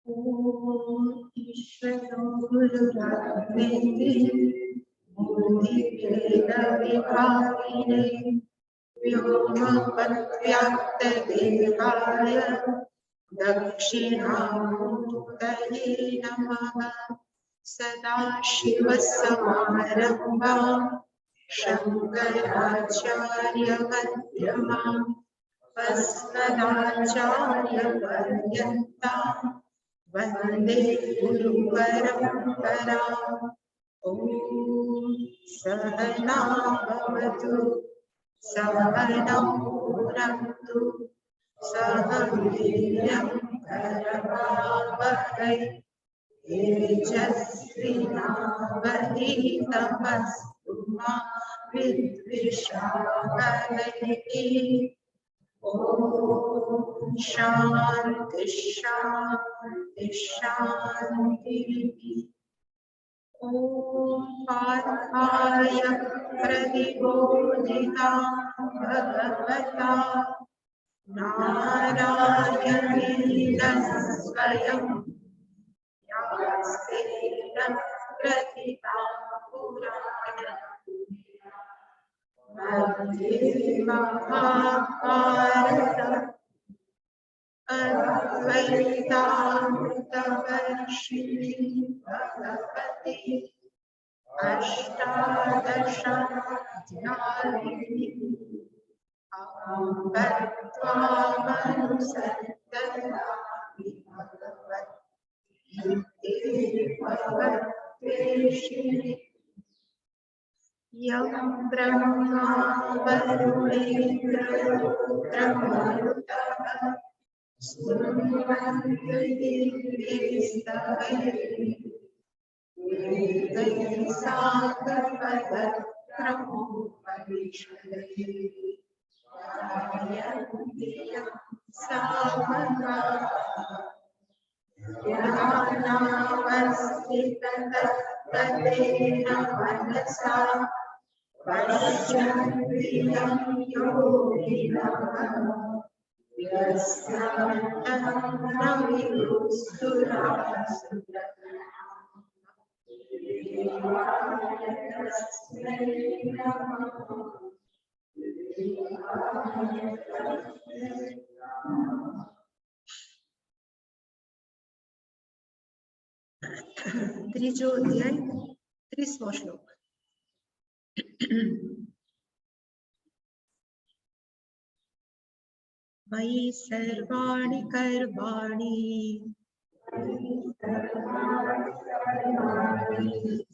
ओम ईश्वरो गुरुरात्मेति मूर्तिभेदविभागिने व्योमवद्व्याप्तदेहाय दक्षिणामूर्तये नमः। सदाशिवसमारम्भां शङ्कराचार्यमध्यमाम् अस्मदाचार्यपर्यन्तां वन्दे गुरुपरम्पराम्। ॐ सहना भवतु सहनौ भुनक्तु सह वीर्यं करवावहै तेजस्विनावधीतमस्तु मा विद्विषावहै। ओम शांति शांति शांति। ओम पार्थाय प्रतिबोधितां भगवता नारायणेन स्वयं व्यासेन प्रतितां पुराणम् मध्ये महाभारतम् अद्वैतामृतवर्षिणीं भगवती अष्टादशाध्यायिनीम् अहं तत्त्वामनुसन्ततामि भगवद्गीते भगवद्वेषिणि यं ब्रह्मा वरुणेन्द्ररुद्रमरुतः स्तुवन्ति वेदैः साकपदक्रमोपनिषदैः गायन्ति यं सामगाः ध्यानावस्थिततत्पदेन मनसा पश्यन्ति यं योगिनः यस्यान्तं न विदुःसुरासुरगणाः। त्रिजो अध्याय 30मो श्लोक। मयि सर्वाणि कर्माणि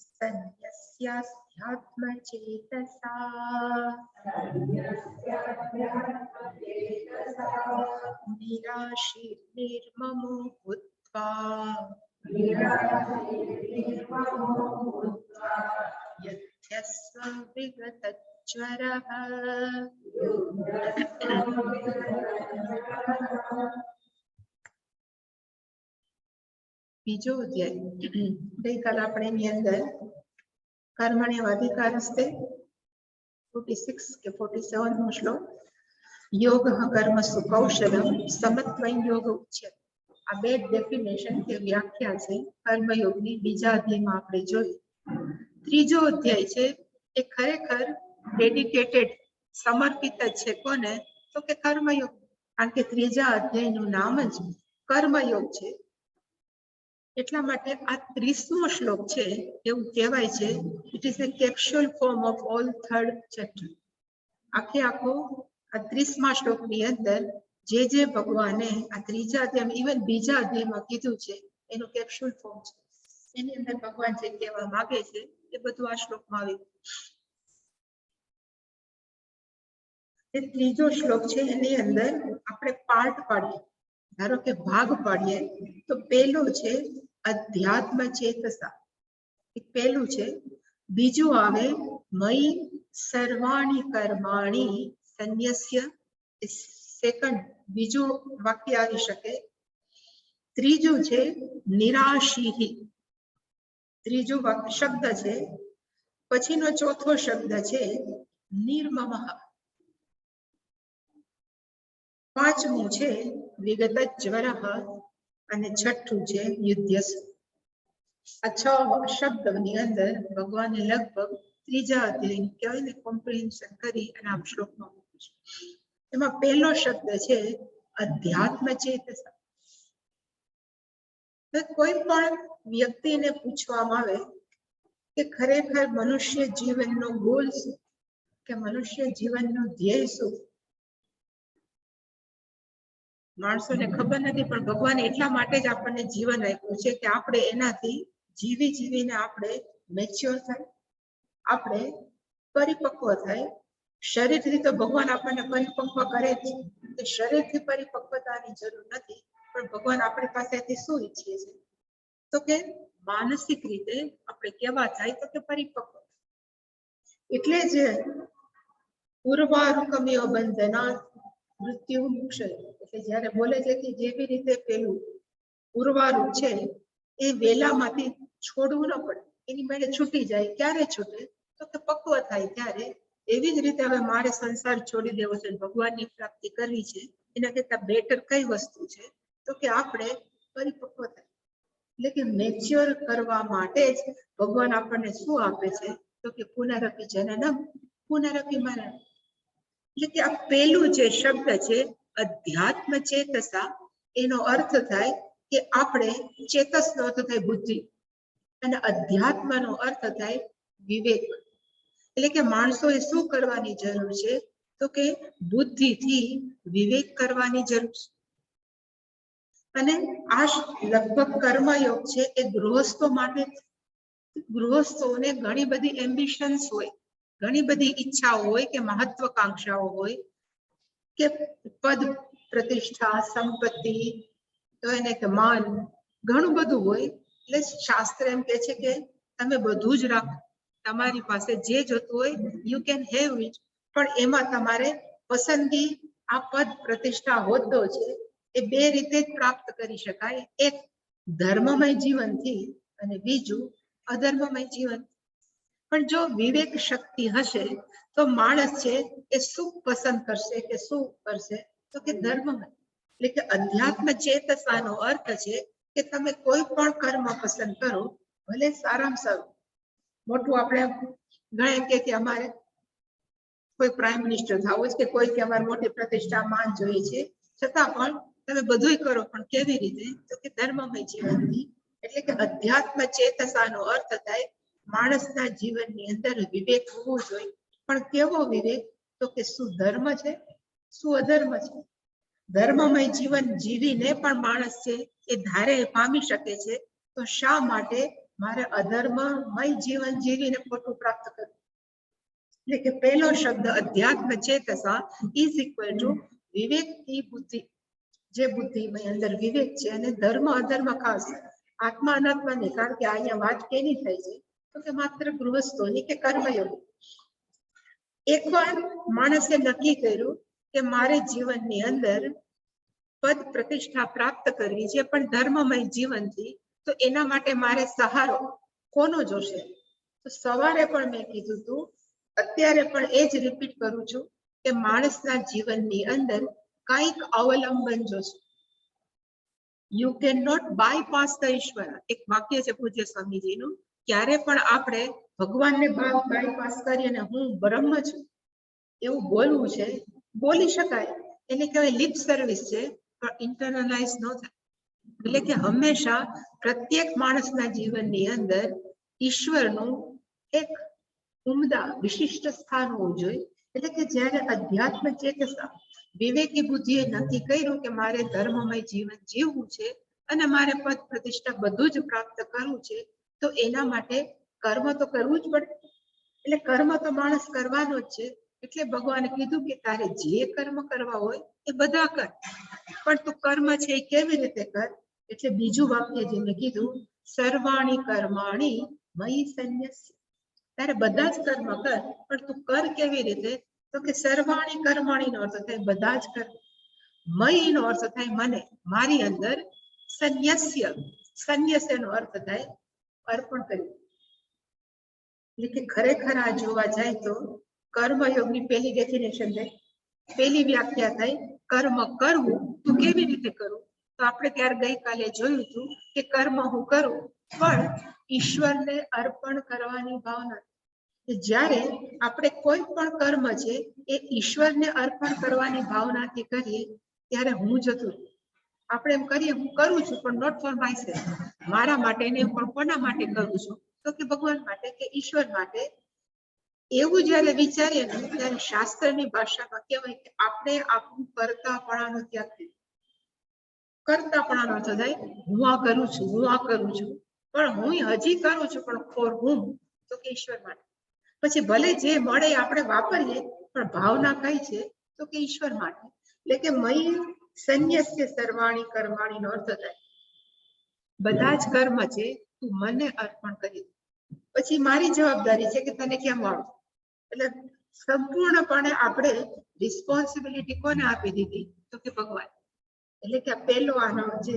सन्न्यस्याध्यात्मचेतसा निराशीर्निर्ममो भूत्वा यत्यस्व विगतज्वरः। बीजो अध्याय गईकाल આપણે ની અંદર કર્મણ્ય અધિકારસ્તે 46 કે 47 નો શ્લોક યોગ કર્મસુ કૌશલમ સમત્વં યોગ ઉચ્યતે। આ બે ડેફિનેશન કે વ્યાખ્યા છે કર્મયોગની બીજા અધ્યાયમાં આપણે જોઈ। ત્રીજો અધ્યાય છે એ ખરેખર ડેડિકેટેડ સમર્પિત છે કોને? તો કે કર્મયોગ, કારણ કે ત્રીજા અધ્યાયનું નામ જ કર્મયોગ છે। એટલા માટે આ 30મો શ્લોક છે એવું કહેવાય છે it is A capsule form of all third chapter. આખે આખો આ 30મા શ્લોકની અંદર જે ભગવાને આ ત્રીજા અધ્યાયમાં ઇવન બીજા અધ્યાયમાં કીધું છે એનું કેપ્સ્યુલ ફોર્મ છે। એની અંદર ભગવાન જે કહેવા માંગે છે એ બધું આ શ્લોકમાં આવી। એ ત્રીજો શ્લોક છે એની અંદર આપણે પાર્ટ પાડીએ, ધારો કે ભાગ પાડીએ તો પહેલું છે અધ્યાત્મ ચેતસા, એ પહેલું છે। બીજું આવે મયી સર્વાણી કર્માણી સંન્યસ્ય, સેકન્ડ બીજું વાક્ય આવી શકે। ત્રીજું છે નિરાશી, ત્રીજું શબ્દ છે। પછીનો ચોથો શબ્દ છે નિર્મમઃ। પાંચમું છે વિગત જ્વરઃ અને છઠ્ઠું છે યુધ્યસ્વ. આ 6 શબ્દની અંદર ભગવાને લગભગ ત્રીજા અધ્યાય કહેવાય ને કોમ્પ્રિહેન્શન કરી અને આ શ્લોકમાં મૂક્યું છે. એમાં પહેલો શબ્દ છે અધ્યાત્મ ચેતસા. કોઈ પણ વ્યક્તિને પૂછવામાં આવે કે ખરેખર મનુષ્ય જીવનનો ગોલ શું, કે મનુષ્ય જીવનનો ધ્યેય શું, માણસોને ખબર નથી, પણ ભગવાન એટલા માટે જ આપણને જીવન આપ્યું છે કે આપણે એનાથી જીવીને આપણે મેચ્યોર થાય, આપણે પરિપક્વ થાય. શરીરથી તો ભગવાન આપણને પરિપક્વ કરે છે, શરીરથી પરિપક્વતાની જરૂર નથી, પણ ભગવાન આપણી પાસેથી શું ઈચ્છે છે તો કે માનસિક રીતે આપણે કેવા થાય તો કે પરિપક્વ. એટલે જ પૂર્વારુકમિયો બંધના મૃત્યુ મુક્ષય, એટલે જ્યારે બોલે છે કે જેવી રીતે પેલું પૂર્વારુક છે એ વેલામાંથી છોડવું ન પડે, એની મેળે છૂટી જાય. ક્યારે છૂટે તો કે પક્વ થાય ત્યારે. એવી જ રીતે હવે મારે સંસાર છોડી દેવો છે, ભગવાનની પ્રાપ્તિ કરવી છે, એના કરતા બેટર કઈ વસ્તુ છે તો કે આપણે પરિપક્વ થાય. એટલે કે મેચ્યોર કરવા માટે જ ભગવાન આપણને શું આપે છે તો કે પુનરપી જનનમ પુનરપી મરણ. એટલે કે આ પેલું જે શબ્દ છે અધ્યાત્મ ચેતસા, એનો અર્થ થાય કે આપણે, ચેતસનો અર્થ થાય બુદ્ધિ અને અધ્યાત્મનો અર્થ થાય વિવેક. એટલે કે માણસોએ શું કરવાની જરૂર છે તો કે બુદ્ધિથી વિવેક કરવાની જરૂર છે. અને આ લગભગ કર્મયોગ છે એ ગૃહસ્થો માટે. ગૃહસ્થોને ઘણી બધી એમ્બિશન્સ હોય, ઘણી બધી ઈચ્છાઓ હોય કે મહત્વકાંક્ષાઓ હોય કે પદ પ્રતિષ્ઠા સંપત્તિ તો એને કે માન ઘણું બધું હોય. એટલે શાસ્ત્ર એમ કે છે કે તમે બધું જ રાખો, તમારી પાસે જે જોતું હોય યુ કેન હેવ ઇટ, પણ એમાં તમારે પસંદગી આ પદ પ્રતિષ્ઠા હોદ્દો છે એ બે રીતે જ પ્રાપ્ત કરી શકાય, એક ધર્મમય જીવનથી અને બીજું અધર્મમય જીવન. પણ જો વિવેક શક્તિ હશે તો માણસ છે એ સુખ પસંદ કરશે કે શું કરશે તો કે ધર્મમય. એટલે કે અધ્યાત્મ ચેતસાનો અર્થ છે કે તમે કોઈ પણ કર્મ પસંદ કરો, ભલે સારામાં સારું મોટું. આપણે ઘણા એમ કે અમારે કોઈ પ્રાઇમ મિનિસ્ટર થવું છે કે કોઈ કે અમારે મોટી પ્રતિષ્ઠા માન જોઈએ છે, છતાં પણ તમે બધુંય કરો, પણ કેવી રીતે તો કે ધર્મમય જીવનથી. એટલે કે અધ્યાત્મ ચેતસાનો અર્થ થાય માણસના જીવનની અંદર વિવેક હોવો જોઈએ. પણ કેવો વિવેક તો કે શું ધર્મ છે શું અધર્મ છે. ધર્મમય જીવન જીવીને પણ માણસ છે એ ધારે પામી શકે છે, તો શા માટે મારે અધર્મમય જીવન જીવીને ખોટું પ્રાપ્ત કરવું. એટલે કે પહેલો શબ્દ અધ્યાત્મ ચેતસા ઇઝ ઇક્વલ ટુ વિવેક ની બુદ્ધિ. જે બુદ્ધિમય અંદર વિવેક છે અને ધર્મ અધર્મ ખાસ આત્મા અનાત્માની. કારણ કે અહીંયા વાત કેની થઈ છે તો કે માત્ર ગૃહસ્થોની કે કર્મયોગી. એકવાર માણસે નક્કી કર્યું કે મારે જીવનની અંદર પદ પ્રતિષ્ઠા પ્રાપ્ત કરવી છે પણ ધર્મમય જીવનથી, તો એના માટે મારે સહારો કોનો જોશે. તો સવારે પણ મેં કીધું હતું, અત્યારે પણ એ જ રિપીટ કરું છું કે માણસના જીવનની અંદર કંઈક અવલંબન જોશે. You can not bypass the ઈશ્વર. એક વાક્ય છે પૂજ્ય સ્વામીજીનું, ક્યારે પણ આપણે ભગવાનને બાયપાસ કરી અને હું બ્રહ્મ છું એવું બોલવું છે, બોલી શકાય, એને કહેવાય લિપ સર્વિસ છે, પણ ઇન્ટરનલાઇઝ ન થાય. એટલે કે હંમેશા પ્રત્યેક માણસના જીવનની અંદર ઈશ્વરનું એક ઉમદા વિશિષ્ટ સ્થાન હોવું જોઈએ. એટલે કે જ્યારે અધ્યાત્મ ચેતસા વિવેકી બુદ્ધિએ નક્કી કર્યું કે મારે ધર્મમય જીવન જીવવું છે અને મારે પદ પ્રતિષ્ઠા બધું જ પ્રાપ્ત કરવું છે, તો એના માટે કર્મ તો કરવું જ પડે. એટલે કર્મ તો માણસ કરવાનો જ છે. એટલે ભગવાને કીધું કે તારે જે કર્મ કરવા હોય એ બધા કર, પણ તું કર્મ છે એ કેવી રીતે કર. એટલે બીજું વાક્ય જે મેં કીધું, સર્વાણી કર્માણી મયી સંન્યસ્ય. તારે બધા જ કર્મ કર, પણ તું કર કેવી રીતે તો કે સર્વાણી કર્માણી નો અર્થ થાય બધા જ કર્મ, મયી નો અર્થ થાય મને, મારી અંદર, સંન્યસ્ય સંન્યસ્ય નો અર્થ થાય અર્પણ કર્યું. એટલે કે ખરેખર આ જોવા જાય તો કર્મયોગની પહેલી ડેફિનેશન થાય, પહેલી વ્યાખ્યા થાય કર્મ કરવું તો કેવી રીતે કરવું. તો આપણે ત્યારે ગઈકાલે જોયું હતું કે કર્મ હું કરું પણ ઈશ્વરને અર્પણ કરવાની ભાવના. જ્યારે આપણે કોઈ પણ કર્મ છે એ ઈશ્વરને અર્પણ કરવાની ભાવનાથી કરીએ ત્યારે હું જતું. આપણે એમ કરીએ હું કરું છું પણ નોટ ફોર માય સેલ્ફ, મારા માટે નહીં પણ કોના માટે કરું છું? તો કે ભગવાન માટે કે ઈશ્વર માટે. એવું જયારે વિચારીએ ને ત્યારે શાસ્ત્રની ભાષામાં કહેવાય કે આપણે આપણું કરતાપણાનો ત્યાગ કરીએ. કરતાપણાનો અર્થ થાય હું આ કરું છું, હું આ કરું છું, પણ હું હજી કરું છું પણ ફોર હું? તો કે ઈશ્વર માટે. પછી ભલે જે મળે આપણે વાપરીએ પણ ભાવના કઈ છે? તો કે ઈશ્વર માટે. એટલે કે મયી સંન્યસ્ય સર્વાણી કર્માણી નો અર્થ થાય બધા જ કર્મ છે તું મને અર્પણ કરી. પછી મારી જવાબદારી છે કે તને કેમ મળો. એટલે સંપૂર્ણપણે આપણે રિસ્પોન્સિબિલિટી કોને આપી દીધી? તો કે ભગવાન. એટલે કે પહેલો આનો જે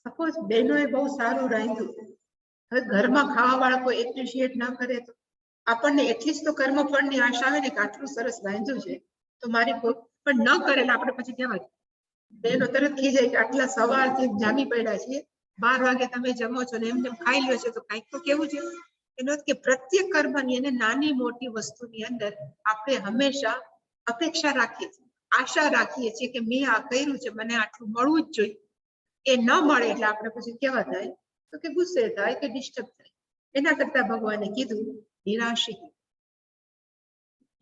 સપોઝ બહેનોએ બહુ સારું રાંધ્યું, હવે ઘરમાં ખાવા વાળા કોઈ એપ્રિશિએટ ના કરે તો આપણને એટલી જ તો કર્મફળની આશા આવે ને કે આટલું સરસ રાંધ્યું છે તો મારી પણ ન કરે આપણે પછી કહેવાય બહેનો તરત ખીજાય કે આટલા સવારથી જામી પડ્યા છીએ, 12 વાગે તમે જમો છો ને એમ જેમ ખાઈ લ્યો છો તો કંઈક તો કેવું છે. એનો કે પ્રત્યેક કર્મની અને નાની મોટી વસ્તુની અંદર આપણે હંમેશા અપેક્ષા રાખીએ છીએ, આશા રાખીએ છીએ કે મેં આ કર્યું છે, મને આટલું મળવું જ જોઈએ. એ ન મળે એટલે આપણે પછી કેવા થાય? તો કે ગુસ્સે થાય કે ડિસ્ટર્બ થાય. એના કરતા ભગવાને કીધું નિરાશી,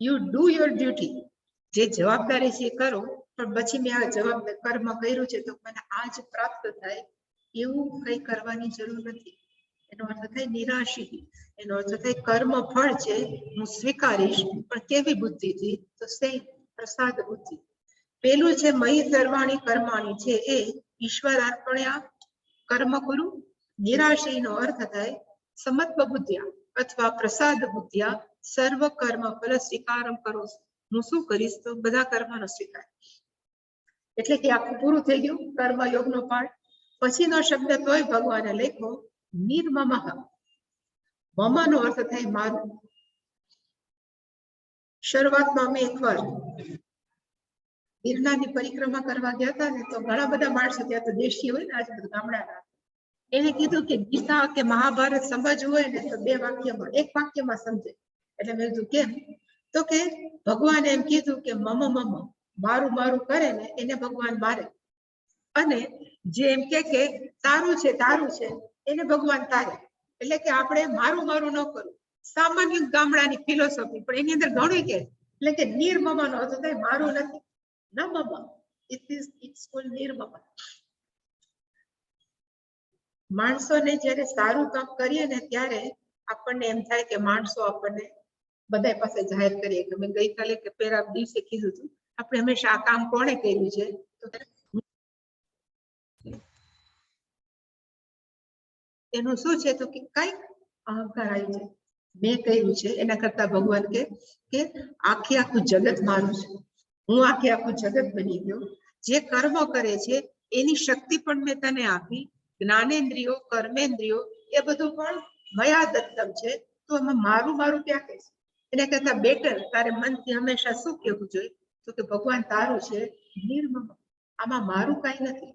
યુ ડુ યોર ડ્યુટી. જે જવાબદારી છે એ કરો, પણ પછી મેં આ જવાબદાર કર્મ કર્યું છે તો મને આ જ પ્રાપ્ત થાય એવું કઈ કરવાની જરૂર નથી. એનો અર્થ થાય નિરાશી. એનો અર્થ થાય કર્મ ફળ છે હું સ્વીકારીશ, પણ કેવી બુદ્ધિથી? તો સે પ્રસાદ બુદ્ધિ. પેલું છે મયી સર્વાણી કર્માણી છે એ ઈશ્વર અર્પણ્યા કર્મ કરું. નિરાશી નો અર્થ થાય સમત્વ બુદ્ધિયા અથવા પ્રસાદ બુદ્ધિયા સર્વ કર્મ ફલ સ્વીકારમ કરો. હું શું કરીશ? તો બધા કર્મનો સ્વીકાર. એટલે કે આખું પૂરું થઈ ગયું કર્મયોગનો પાઠ. પછીનો શબ્દ તોય ભગવાને લખ્યો નિર્મમઃ. મમનો અર્થ થાય મારું. શરૂઆતમાં અમે એકવાર ગિરનારની પરિક્રમા કરવા ગયા હતા ને તો ઘણા બધા માણસો ત્યાં તો દેશી હોય ને આજુબાજુ ગામડાના, એને કીધું કે ગીતા કે મહાભારત સમજવું હોય ને તો 2 વાક્યમાં 1 વાક્યમાં સમજે. એટલે મેં કીધું કેમ? તો કે ભગવાને એમ કીધું કે મમ મમ, મારું મારું કરે ને એને ભગવાન મારે, અને જે એમ કે તારું છે એને ભગવાન તારે. એટલે કે આપણે મારું મારું ન કરવું, સામાન્ય ગામડાની ફિલોસોફી, પણ એની અંદર ઘણું કે એટલે કે નિર્મમનો અર્થ થાય મારું નથી. માણસોને જયારે સારું કામ કરીએ ને ત્યારે આપણને એમ થાય કે માણસો આપણને બધા પાસે જાહેર કરીએ કે મેં ગઈકાલે કે પેલા દિવસે કીધું હતું આપણે હંમેશા આ કામ કોણે કર્યું છે, એનું શું છે? તો કે કઈક અહંકાર આવી જાય, મેં કર્યું છે. એના કરતા ભગવાન કે આખું જગત મારું છે, હું આખું જગત બની ગયો. જે કર્મ કરે છે એની શક્તિ પણ મેં તને આપી, જ્ઞાનેન્દ્રિયો કર્મેન્દ્રિયો એ બધું પણ મયા દત્તમ છે. તો એમાં મારું મારું ક્યાં કહે છે? એના કરતા બેટર તારે મનથી હંમેશા શું કહેવું જોઈએ? તો કે ભગવાન તારું છે નિર્મમ, આમાં મારું કઈ નથી.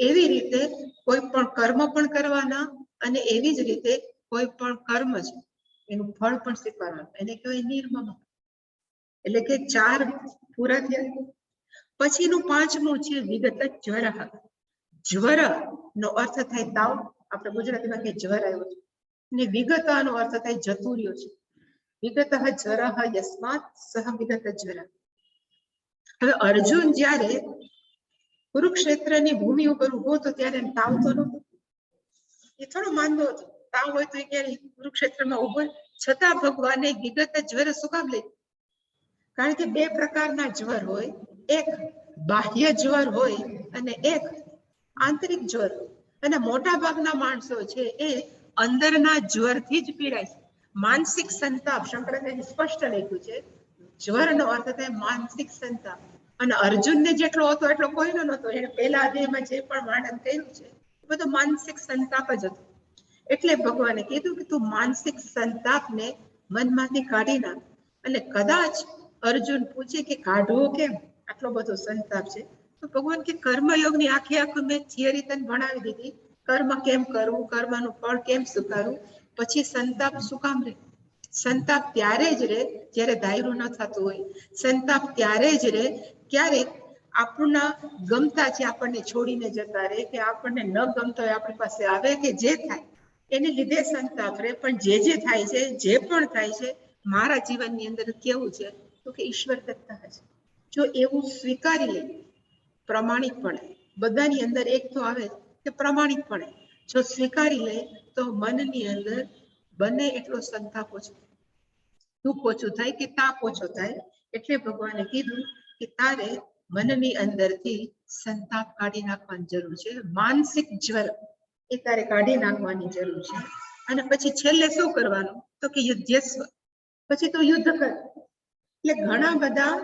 એવી રીતે કોઈ પણ કર્મ પણ કરવાના, અને એવી જ રીતે કોઈ પણ કર્મ છે એનું ફળ પણ સ્વીકારવાનું, એને કહેવાય નિર્મમ. એટલે કે 4 પૂરા થયા. પછીનું 5મું છે વિગત જ્વર. જ્વર નો અર્થ થાય તાવ, આપણે ગુજરાતીમાં કે જ્વર આવ્યો છે, ને વિગત નો અર્થ થાય જતું રહ્યો છે. વિગત જ્વર યસ્માત સહ વિગત જ્વર. હવે અર્જુન જ્યારે કુરુક્ષેત્રની ભૂમિ ઉપર ઉભો હતો ત્યારે એને તાવ તો નહોતો, એ થોડો માનતો હતો. તાવ હોય તો એ ક્યારે કુરુક્ષેત્રમાં ઉભો, છતાં ભગવાને વિગત જ્વર શું કામ લે? કારણ કે 2 પ્રકારના જ્વર હોય, એક બાહ્ય જ્વર હોય અને એક આંતરિક જ્વર. અને મોટા ભાગના માણસો છે એ અંદરના જ્વરથી જ પીડાય છે. માનસિક સંતાપ, શંકરાચાર્ય સ્પષ્ટ લખ્યું છે, જ્વરનો અર્થ થાય માનસિક સંતાપ. અને અર્જુનને જેટલો હતો એટલો કોઈનો નહોતો. એને પહેલા અધ્યાયમાં જે પણ વર્ણન કર્યું છે એ બધું માનસિક સંતાપ જ હતો. એટલે ભગવાને કીધું કે તું માનસિક સંતાપને મનમાંથી કાઢી નાખ. અને કદાચ અર્જુન પૂછે કે કાઢવો કેમ, આટલો બધો સંતાપ છે, તો ભગવાન કે કર્મયોગની આખી મેં થિયરી તને ભણાવી દીધી. કર્મ કેમ કરવું, કર્મનું ફળ કેમ સ્વીકારવું, પછી સંતાપ શું કામ રહે? સંતાપ ત્યારે જ રહે જ્યારે ધાર્યું ન થતું હોય. સંતાપ ત્યારે જ રહે ક્યારેક આપણા ગમતા છે આપણને છોડીને જતા રહે, કે આપણને ન ગમતો હોય આપણી પાસે આવે, કે જે થાય એને લીધે સંતાપ રહે. પણ જે થાય છે, જે પણ થાય છે મારા જીવનની અંદર કેવું છે તો કે ઈશ્વર દત્તા છે. જો એવું સ્વીકારી લે પ્રમાણિકપણે, બધાની અંદર એક તો આવે કે પ્રમાણિકપણે જો સ્વીકારી લે તો મનની અંદર બને એટલો સંતાપ ઓછો, દુઃખ ઓછું થાય કે તાપ ઓછો થાય. એટલે ભગવાને કીધું કે તારે મનની અંદરથી સંતાપ કાઢી નાખવાની જરૂર છે. માનસિક જ્વર એ તારે કાઢી નાખવાની જરૂર છે. અને પછી છેલ્લે શું કરવાનું તો કે યુદ્ધસ્વ, પછી તો યુદ્ધ કર. એટલે ઘણા બધા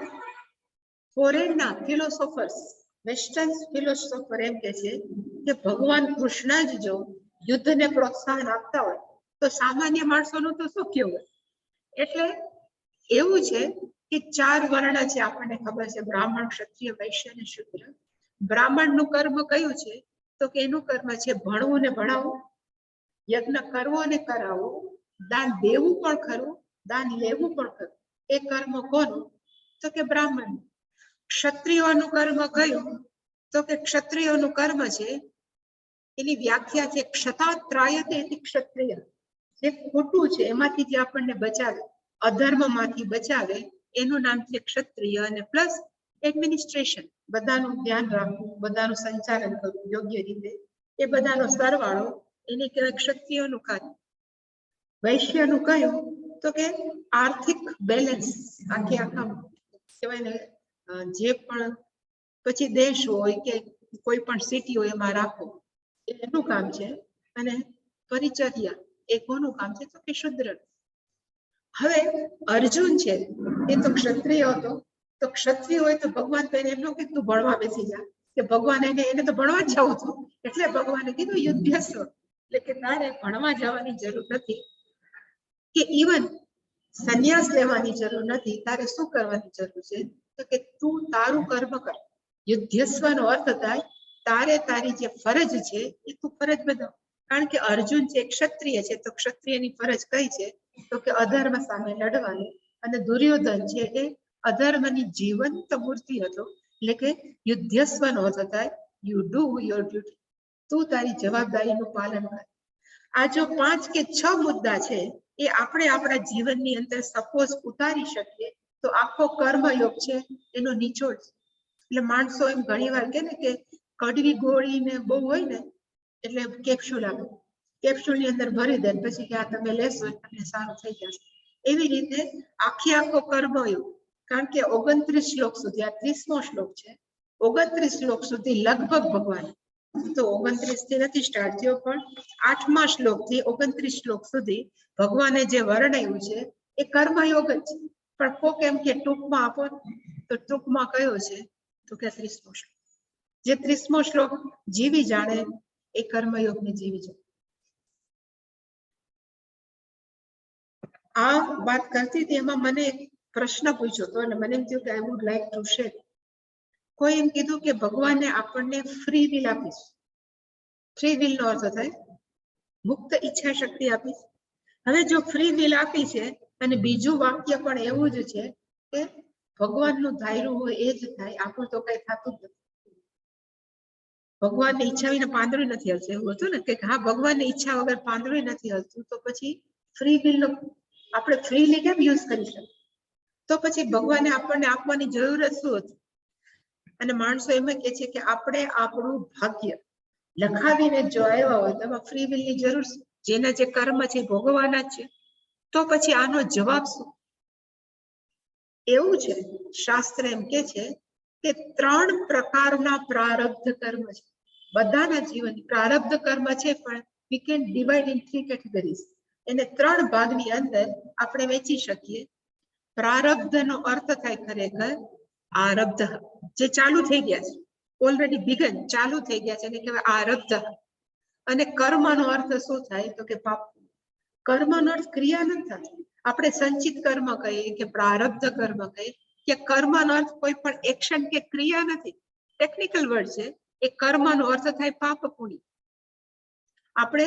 ફોરેનના ફિલોસોફર્સ, વેસ્ટર્ન ફિલોસોફર એમ કે છે કે ભગવાન કૃષ્ણ જ જો યુદ્ધને પ્રોત્સાહન આપતા હોય તો સામાન્ય માણસોનું તો શું કેવું? એટલે એવું છે કે 4 વર્ણ છે, આપણને ખબર છે, બ્રાહ્મણ, ક્ષત્રિય, વૈશ્ય અને શૂદ્ર. બ્રાહ્મણનું કર્મ કયું છે તો કે એનું કર્મ છે ભણવું ને ભણાવવું, યજ્ઞ કરવો અને કરાવવો, દાન દેવું પણ ખરું, દાન લેવું પણ ખરું. એ કર્મ કોનું તો કે બ્રાહ્મણ. ક્ષત્રિયોનું કર્મ કયું તો કે ક્ષત્રિયોનું કર્મ છે, એની વ્યાખ્યા છે ક્ષતાત્રાયતે ઇતિ ક્ષત્રિય. જે ખોટું છે એમાંથી જે આપણને બચાવે, અધર્મમાંથી બચાવે, એનું નામ છે ક્ષત્રિય. અને પ્લસ એડમિનિસ્ટ્રેશન, બધાનું ધ્યાન રાખવું, બધાનું સંચાલન કરવું યોગ્ય રીતે, એ બધાનો સરવાળો એને કહેવાય ક્ષત્રિયોનું કાર્ય. વૈશ્યનું કયું તો કે આર્થિક બેલેન્સ, આખા કહેવાય ને જે પણ પછી દેશ હોય કે કોઈ પણ સિટી હોય એમાં રાખો, એનું કામ છે. અને પરિચર્યા એ કોનું કામ છે તો કે શૂદ્ર. હવે અર્જુન છે એ તો ક્ષત્રિય હતો, તો ક્ષત્રિય હોય તો ભગવાન તો એને એમ ન કીધું ભણવા બેસી જા, કે ભગવાન એને તો ભણવા જ જવું હતું. એટલે ભગવાને કીધું યુદ્ધસ્વ, એટલે કે તારે ભણવા જવાની જરૂર નથી, કે ઇવન સંન્યાસ લેવાની જરૂર નથી. તારે શું કરવાની જરૂર છે તો કે તું તારું કર્મ કર. યુદ્ધસ્વનો અર્થ થાય તારે તારી જે ફરજ છે એ તું ફરજ બજાવ. કારણ કે અર્જુન છે ક્ષત્રિય છે, તો ક્ષત્રિયની ફરજ કઈ છે તો કે અધર્મ સામે લડવાની. અને દુર્યોધન છે એ અધર્મની જીવંત મૂર્તિ હતો. એટલે કે યુદ્ધસ્વનો અર્થ થાય યુ ડુ યોર ડ્યુટી, તું તારી જવાબદારીનું પાલન કર. આ જો 5 કે 6 મુદ્દા છે એ આપણે આપણા જીવનની અંદર સપોઝ ઉતારી શકીએ તો આખો કર્મયોગ છે એનો નિચોડ. એટલે માણસો એમ ઘણી વાર કે ને કે કડવી ગોળી ને બહુ હોય ને એટલે કેપ્સ્યુલ આપે, કેપ્સ્યુલની અંદર ભરી દે, પછી કે આ તમે લેશો તમને સારું થઈ જશે. એવી રીતે આખો કર્મયોગ, કારણ કે 29 શ્લોક સુધી, આ 30મો શ્લોક છે, 29 શ્લોક સુધી લગભગ ભગવાન તો 29 થી નથી સ્ટાર્ટ થયો, પણ 8મા શ્લોક થી 29 શ્લોક સુધી ભગવાને જે વર્ણવ્યું છે એ કર્મયોગ જ છે. પણ કોક એમ કે ટૂંકમાં આપો, તો ટૂંકમાં કયો છે તો કે 30મો શ્લોક. જે 30મો શ્લોક જીવી જાણે એ કર્મયોગને જીવી જાણે. આ વાત કરતી હતી એમાં મને એક પ્રશ્ન પૂછ્યો હતો અને મને એમ થયું કે I would like to share. કોઈ એમ કીધું કે ભગવાને આપણને ફ્રી વિલ આપી. ફ્રી વિલ નો અર્થ થાય મુક્ત ઈચ્છા શક્તિ આપી. હવે જો ફ્રી વિલ આપી છે અને બીજું વાક્ય પણ એવું જ છે કે ભગવાનનું ધાર્યું હોય એ જ થાય, આપણું તો કઈ થતું જ નથી. ભગવાનની ઈચ્છા વિના પાંદડું નથી હલતું એવું હતું ને કે હા ભગવાનની ઈચ્છા વગર પાંદડું નથી હલતું, તો પછી ફ્રી વિલ નો આપણે ફ્રીલી કેમ યુઝ કરી શકીએ? તો પછી ભગવાને આપણને આપવાની જરૂર જ શું હતી? અને માણસો એમ કે છે કે આપણે આપણું ભાગ્ય લખાવીને જો આવ્યા હોય તો એમાં ફ્રી વિલ ની જરૂર છે? જેના જે કર્મ છે ભોગવવાના જ છે. તો પછી આનો જવાબ શું? એવું છે શાસ્ત્ર એમ કે છે કે 3 પ્રકારના પ્રારબ્ધ કર્મ છે બધાના જીવન. પ્રારબ્ધ કર્મ છે પણ we can divide in 3 categories. એને 3 ભાગની અંદર આપણે વેચી શકીએ. પ્રારબ્ધનો અર્થ થાય ખરેખર આરબ્ધ, જે ચાલુ થઈ ગયા છે, ઓલરેડી બિગન, ચાલુ થઈ ગયા છે, એને કહેવાય આરબ્ધ. અને કર્મનો અર્થ શું થાય તો કે પાપ. કર્મનો અર્થ ક્રિયા નથી થતી. આપણે સંચિત કર્મ કહીએ કે પ્રારબ્ધ કર્મ કહીએ કે કર્મનો અર્થ કોઈ પણ એક્શન કે ક્રિયા નથી, ટેકનિકલ વર્ડ છે. એ કર્મનો અર્થ થાય પાપ પુણ્ય. આપણે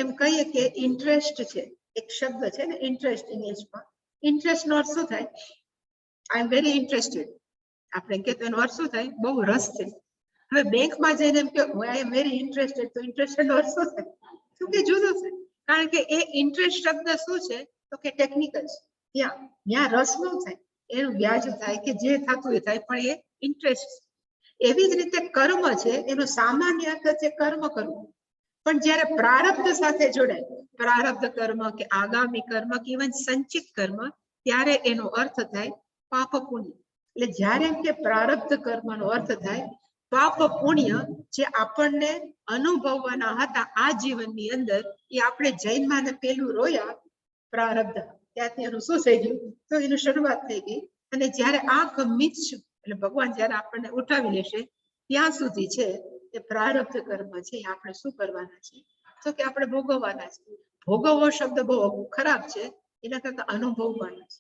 એમ કહીએ કે ઇન્ટરેસ્ટ છે, એક શબ્દ છે ને ઇન્ટરેસ્ટ ઇંગ્લિશમાં. ઇન્ટરેસ્ટનો અર્થ શું થાય? આઈ એમ વેરી ઇન્ટરેસ્ટેડ. આપણે કે એનો અર્થ શું થાય? બહુ રસ છે. હવે બેંકમાં જઈને એમ કે આઈ એમ વેરી ઇન્ટરેસ્ટેડ, તો ઇન્ટરેસ્ટનો અર્થ શું થાય? શું કે જુદો છે. કારણ કે એ ઇન્ટરેસ્ટ શબ્દ શું છે તો કે ટેકનિકલ છે. ત્યાં રસ ન થાય, એનું વ્યાજ થાય કે જે થતું એ થાય, પણ એ ઇન્ટરેસ્ટ. એવી જ રીતે કર્મ છે, એનો સામાન્ય અર્થ છે કર્મ કરવું. પણ જ્યારે પ્રારબ્ધ સાથે જોડાય, પ્રારબ્ધ કર્મ કે આગામી કર્મ કે ઇવન સંચિત કર્મ, ત્યારે એનો અર્થ થાય પાપ પુણ્ય. એટલે જ્યારે એમ કે પ્રારબ્ધ કર્મનો અર્થ થાય પાપ પુણ્ય, જે આપણને અનુભવવાના હતા આ જીવનની અંદર, એ આપણે જૈનમાં પેલું રોયા પ્રારબ્ધ, ત્યાંથી એનું શું થઈ ગયું તો એની શરૂઆત થઈ ગઈ. અને જ્યારે આંખ મીચશું એટલે ભગવાન જ્યારે આપણને ઉઠાવી લેશે ત્યાં સુધી છે એ પ્રારબ્ધ કર્મ છે, એ આપણે શું કરવાના છે તો કે આપણે ભોગવવાના છે. ભોગવવો શબ્દ બહુ ખરાબ છે, એના કરતા અનુભવવાના છે.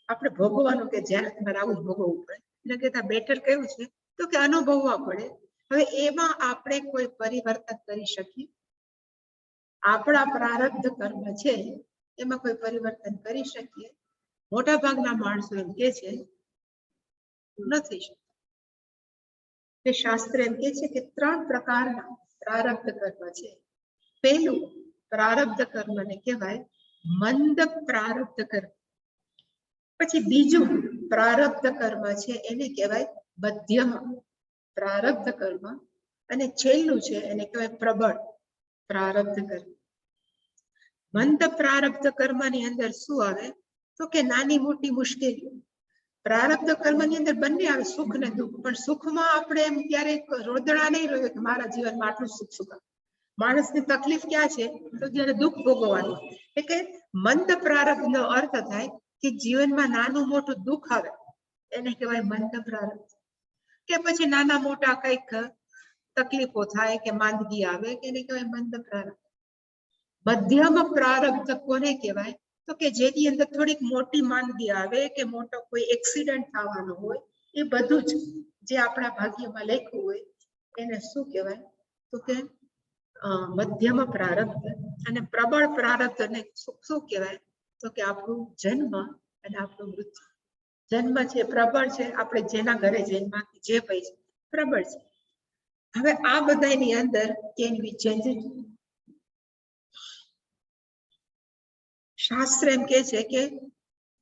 આપણે ભોગવવાનું કે જ્યારે તમારે આવું જ ભોગવવું પડે, એના કરતા બેટર કેવું છે તો કે અનુભવવા પડે. હવે એમાં આપણે કોઈ પરિવર્તન કરી શકીએ? આપણા પ્રારબ્ધ કર્મ છે એમાં કોઈ પરિવર્તન કરી શકીએ? મોટા ભાગના માણસો એમ કે છે નથી શકતું. કે શાસ્ત્ર એમ કે છે કે 3 પ્રકારના પ્રારબ્ધ કર્મ છે. પહેલું પ્રારબ્ધ કર્મને કહેવાય મંદ પ્રારબ્ધ કર્મ. પછી બીજું પ્રારબ્ધ કર્મ છે એને કહેવાય મધ્યમ પ્રારબ્ધ કર્મ. અને છેલ્લું છે એને કહેવાય પ્રબળ પ્રારબ્ધ કર્મ. મંદ પ્રારબ્ધ કર્મની અંદર શું આવે તો કે નાની મોટી મુશ્કેલીઓ. પ્રારબ્ધ કર્મની અંદર બંને આવે, સુખ ને દુઃખ. પણ સુખમાં આપણે એમ ક્યારેક રોદડા નહીં રોઈએ કે મારા જીવનમાં આટલું સુખ સુખ. માણસની તકલીફ ક્યાં છે તો જ્યારે દુઃખ ભોગવવાનું. એટલે મંદ પ્રારબ્ધનો અર્થ થાય કે જીવનમાં નાનું મોટું દુઃખ આવે એને કહેવાય મંદ પ્રારબ્ધ. કે પછી નાના મોટા કંઈક તકલીફો થાય કે માંદગી આવે કે એને કહેવાય મંદ પ્રારબ્ધ. મધ્યમ પ્રારબ્ધ કોને કહેવાય તો કે જેની અંદર થોડીક મોટી માંદગી આવે કે મોટો કોઈ એક્સિડન્ટ થવાનો હોય, એ બધું જ જે આપણા ભાગ્યમાં લખ્યું હોય એને શું કહેવાય તો કે મધ્યમ પ્રારબ્ધ. અને પ્રબળ પ્રારબ્ધ ને શું કહેવાય તો કે આપણું જન્મ અને આપણું મૃત્યુ. જન્મ છે પ્રબળ છે, આપણે જેના ઘરે જન્માથી જે પૈસે પ્રબળ છે. હવે આ બધાની અંદર કેન વી ચેન્જ ઇટ? શાસ્ત્ર એમ કે છે કે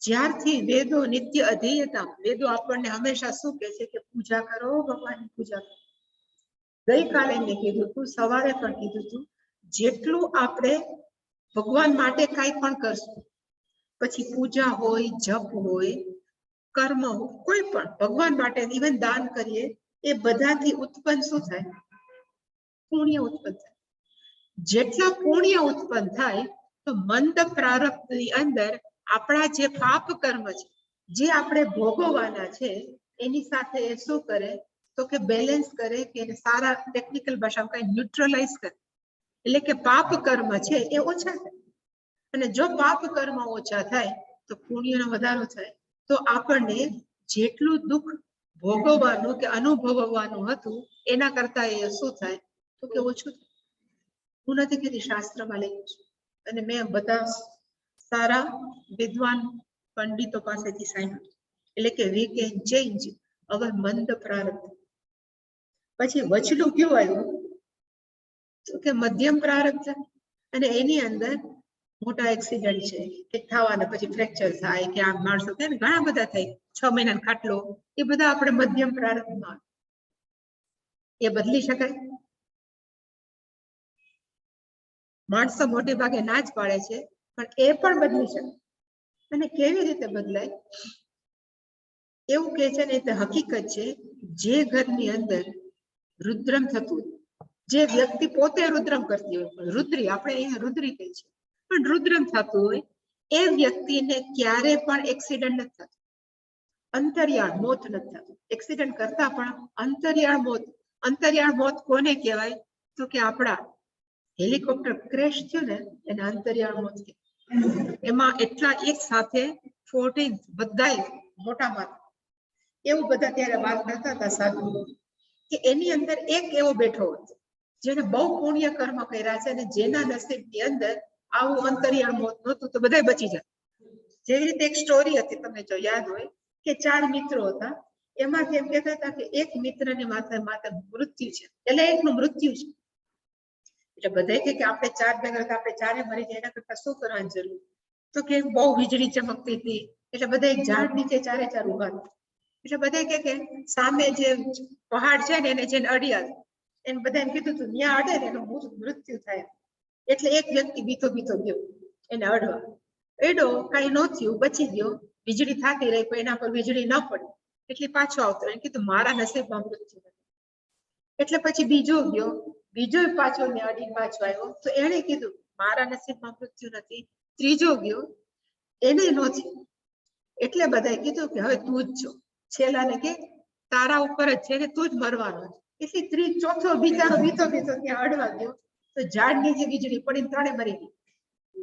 જ્યારથી વેદો નિત્ય અધીયતા, વેદો આપણને હંમેશા શું કે છે કે પૂજા કરો, ભગવાનની પૂજા કરો. ગઈકાલે મેં કીધું હતું, સવારે પણ કીધું હતું, જેટલું આપણે ભગવાન માટે કાંઈ પણ કરશું, પછી પૂજા હોય, જપ હોય, કર્મ હોય, કોઈ પણ ભગવાન માટે ઇવન દાન કરીએ, એ બધાથી ઉત્પન્ન શું થાય? પુણ્ય ઉત્પન્ન થાય. જેટલા પુણ્ય ઉત્પન્ન થાય તો મંદ પ્રારબ્ધની અંદર આપણા જે પાપ કર્મ છે, જે આપણે ભોગવવાના છે, એની સાથે એ શું કરે તો કે બેલેન્સ કરે, કે એને સારા ટેકનિકલ ભાષામાં કઈ ન્યુટ્રલાઇઝ કરે. એટલે કે પાપ કર્મ છે એ ઓછા થાય. અને જો પાપ કર્મ ઓછા થાય તો પુણ્યનો વધારો થાય. તો આપણને જેટલું દુઃખ ભોગવવાનું કે અનુભવવાનું હતું એના કરતા એ શું થાય તો કે ઓછું થાય. હું નથી કીધી, શાસ્ત્રમાં લખ્યું છે. અને મેં બધા સારા વિદ્વાન પંડિતો પાસેથી સાંભળ્યું, એટલે કે વી કેન ચેન્જ અવર મંદ પ્રારબ્ધ. પછી વચલું કયું આવ્યું? તો કે મધ્યમ પ્રારબ્ધ, અને એની અંદર મોટા એક્સિડન્ટ છે કે થવાના, પછી ફ્રેક્ચર થાય કે આ માણસો કે ઘણા બધા થાય, 6 મહિનાનો ખાટલો, એ બધા આપણે મધ્યમ પ્રારબ્ધમાં. એ બદલી શકાય? માણસો મોટે ભાગે ના જ પાડે છે, પણ એ પણ બદલી શકે. અને કેવી રીતે બદલાય? એવું કે છે ને, એ હકીકત છે, જે ઘરની અંદર રુદ્રમ થતું, જે વ્યક્તિ પોતે રુદ્રમ કરતી હોય, રુદ્રી આપણે અહીંયા રુદ્રી કહે છે, પણ રુદ્રમ થતું હોય, એ વ્યક્તિને ક્યારે પણ એક્સિડન્ટ નથી થતું, અંતરિયાળ મોત નથી થતું. એક્સિડન્ટ કરતા પણ અંતરિયાળ મોત. અંતરિયાળ મોત કોને કહેવાય? તો કે આપણા હેલિકોપ્ટર ક્રેશ થયું ને, એને અંતરિયાળ મોત કહેવાય. એમાં એટલા એક સાથે 14 બધાય મોટામાં એવું બધા ત્યારે વાત કરતા હતા સાધુ, કે એની અંદર એક એવો બેઠો હતો જેને બહુ પુણ્ય કર્મ કર્યા છે, અને જેના નસીબની અંદર આવું અંતરિયાળ મોત નહોતું, તો બધા બચી જાય. જેવી રીતે એક સ્ટોરી હતી, તમને જો યાદ હોય, કે 4 મિત્રો હતા, એમાંથી એમ કહેતા હતા કે એક મિત્રની માથે મૃત્યુ છે, એટલે એકનું મૃત્યુ છે. એટલે બધા કે આપણે 4 ભેગા હતા, આપણે 4 મરી જાય, એના કરતા શું કરવાની જરૂર? તો કે બહુ વીજળી ચમકતી હતી, એટલે બધા એક ઝાડ નીચે 4 ઉભા હતા. એટલે બધા કે સામે જે પહાડ છે ને, એને જેને અડિયાળ, એને બધા એમ કીધું હતું ત્યાં અડે ને એનું મૃત્યુ થાય. એટલે એક વ્યક્તિ બીતો ગયો એને અડવા, એડો કઈ ન થયું, બચી ગયો. વીજળી થાકી રહી, પણ એના પર વીજળી ન પડી, એટલે પાછો આવતો. એને કીધું મારા નસીબમાં મૃત્યુ નથી. એટલે પછી બીજો ગયો, બીજો પાછો ને અડી પાછો આવ્યો, તો એને કીધું મારા નસીબમાં મૃત્યુ નથી. ત્રીજો ગયો, એને ન થયું. એટલે બધાએ કીધું કે હવે તું જ છો. છેલ્લાને કે તારા ઉપર જ છે ને, તું જ મરવાનો છે. એટલે ચોથો બિચારો બીતો ત્યાં અડવા ગયો, તો ઝાડ નીચે વીજળી પડીને 3 મરી ગઈ,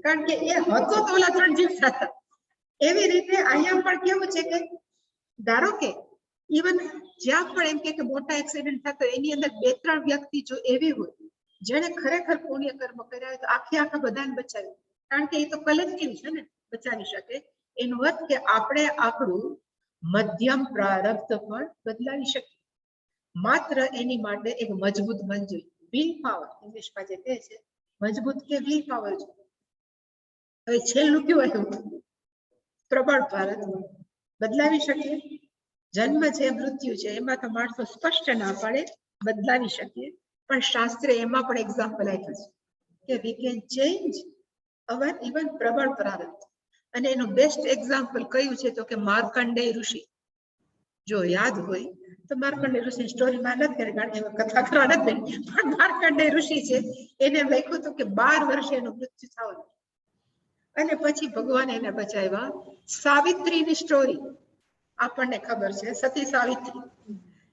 કારણ કે એ હતો તો ઓલા 3 જીવતા હતા. એવી રીતે અહીંયા પણ કેવું છે કે ધારો કે ઇવન જ્યાં પણ એમ કે મોટા એક્સિડન્ટ થતો, એની અંદર 2-3 વ્યક્તિ જો એવી હોય જેને ખરેખર પુણ્ય કર્મ કર્યા હોય, તો આખા બધાને બચાવ્યું. કારણ કે એ તો કલેક્ટિવ છે ને, બચાવી શકે. એનો અર્થ કે આપણે આપણું મધ્યમ પ્રારબ્ધ પણ બદલાવી શકીએ, માત્ર એની માટે એક મજબૂત મન જોઈએ. વિલ પાવર ઇંગ્લિશમાં જે કહે છે, મજબૂત કે વિલ પાવર જોઈએ. હવે છેલ્લું કયું આવ્યું? પ્રબળ પ્રારબ્ધ બદલાવી શકીએ. જન્મ છે, મૃત્યુ છે, એમાં તો માણસો સ્પષ્ટ ના પાડે, બદલાવી શકીએ. પણ શાસ્ત્રે એમાં પણ એક્ઝામ્પલ આપ્યું છે કે we can change our even પ્રબળ પ્રારબ્ધ. અને એનું બેસ્ટ એક્ઝામ્પલ કયું છે? તો કે માર્કંડેય ઋષિ. જો યાદ હોય તો માર્કંડેય ઋષિ સ્ટોરીમાં નથી કરી, કારણ કે કથા કરવા નથી, પણ માર્કંડેય ઋષિ છે, એને લખ્યું હતું કે 12 વર્ષે એનું મૃત્યુ થવાનું, અને પછી ભગવાન એને બચાવ્યા. સાવિત્રીની સ્ટોરી આપણને ખબર છે, સતી સાવિત્રી.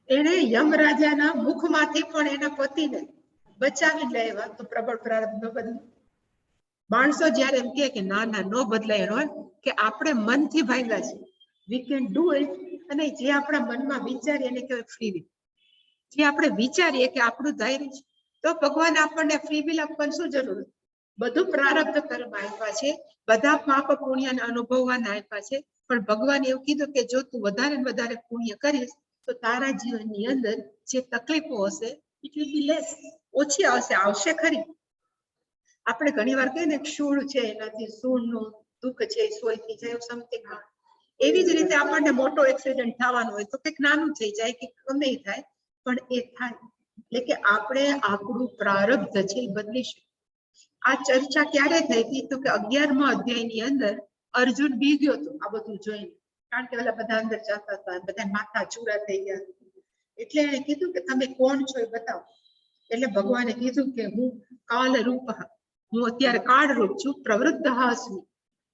એને યમરાજાના મુખમાંથી પણ એના પતિને બચાવી લેવા, તો પ્રબળ પ્રારબ્ધ ન બદલ્યું. માણસો જયારે એમ કે ના ના ન બદલાય, એનો કે આપણે મનથી ભાગ્યા છે, વી કેન ડુ ઇટ. અને જે આપણા મનમાં વિચારીએ એને કહેવાય ફ્રી વિલ. જે આપણે વિચારીએ કે આપણું ધૈર્ય છે, તો ભગવાન આપણને ફ્રી વિલ આપવાની શું જરૂર? બધું પ્રારબ્ધ કર્મ આપ્યા છે, બધા પાપ પુણ્યને અનુભવવાના આપ્યા છે. પણ ભગવાન એવું કીધું કે જો તું વધારે ને વધારે પુણ્ય કરીશ, તો તારા જીવનની અંદર જે તકલીફો હશે, ઇટ વિલ બી લેસ, ઓછી આવશે ખરી. આપણે ઘણી વાર કહીએ ને શૂળ છે, એનાથી શૂળનું દુઃખ છે, સોયથી જાય સમથિંગ. એવી જ રીતે આપણને મોટો એક્સિડન્ટ થવાનો હોય તો કંઈક નાનું થઈ જાય કે ગમે થાય, પણ એ થાય. એટલે કે આપણે આપણું પ્રારબ્ધ છે એ બદલીશું. આ ચર્ચા ક્યારે થઈ હતી? તો કે 11મા અધ્યાયની અંદર અર્જુન બી ગયો હતો આ બધું જોઈને, કારણ કે ઓલા બધા અંદર જતા હતા, બધા માથા ચૂરા થઈ ગયા. એટલે એને કીધું કે તમે કોણ છો એ બતાવો. એટલે ભગવાને કીધું કે હું કાલ રૂપ, હું અત્યારે કાળ રૂપ છું, પ્રવૃદ્ધ અસ્મિ.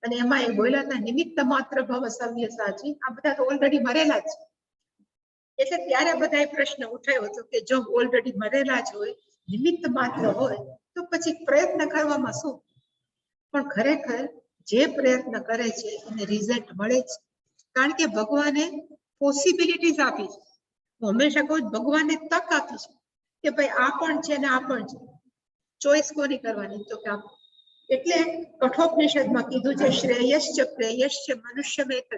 અને એમાં એ બોલ્યા હતા નિમિત્ત માત્ર ભવ સવ્ય સાચી. આ બધા તો ઓલરેડી મરેલા જ છે. એટલે ત્યારે બધાએ પ્રશ્ન ઉઠાવ્યો હતો કે જો ઓલરેડી મરેલા જ હોય, નિમિત્ત માત્ર હોય, તો પછી પ્રયત્ન કરવામાં શું? પણ ખરેખર જે પ્રયત્ન કરે છે એને રિઝલ્ટ મળે છે, કારણ કે ભગવાને પોસિબિલિટીઝ આપી છે. હું હંમેશા કહું, ભગવાને તક આપી છે કે ભાઈ આ પણ છે ને આ પણ છે, ચોઈસ કોની કરવાની? તો કે એટલે કઠોપનિષદમાં કીધું છે શ્રેયશ્ચ પ્રેયશ્ચ મનુષ્યમેત,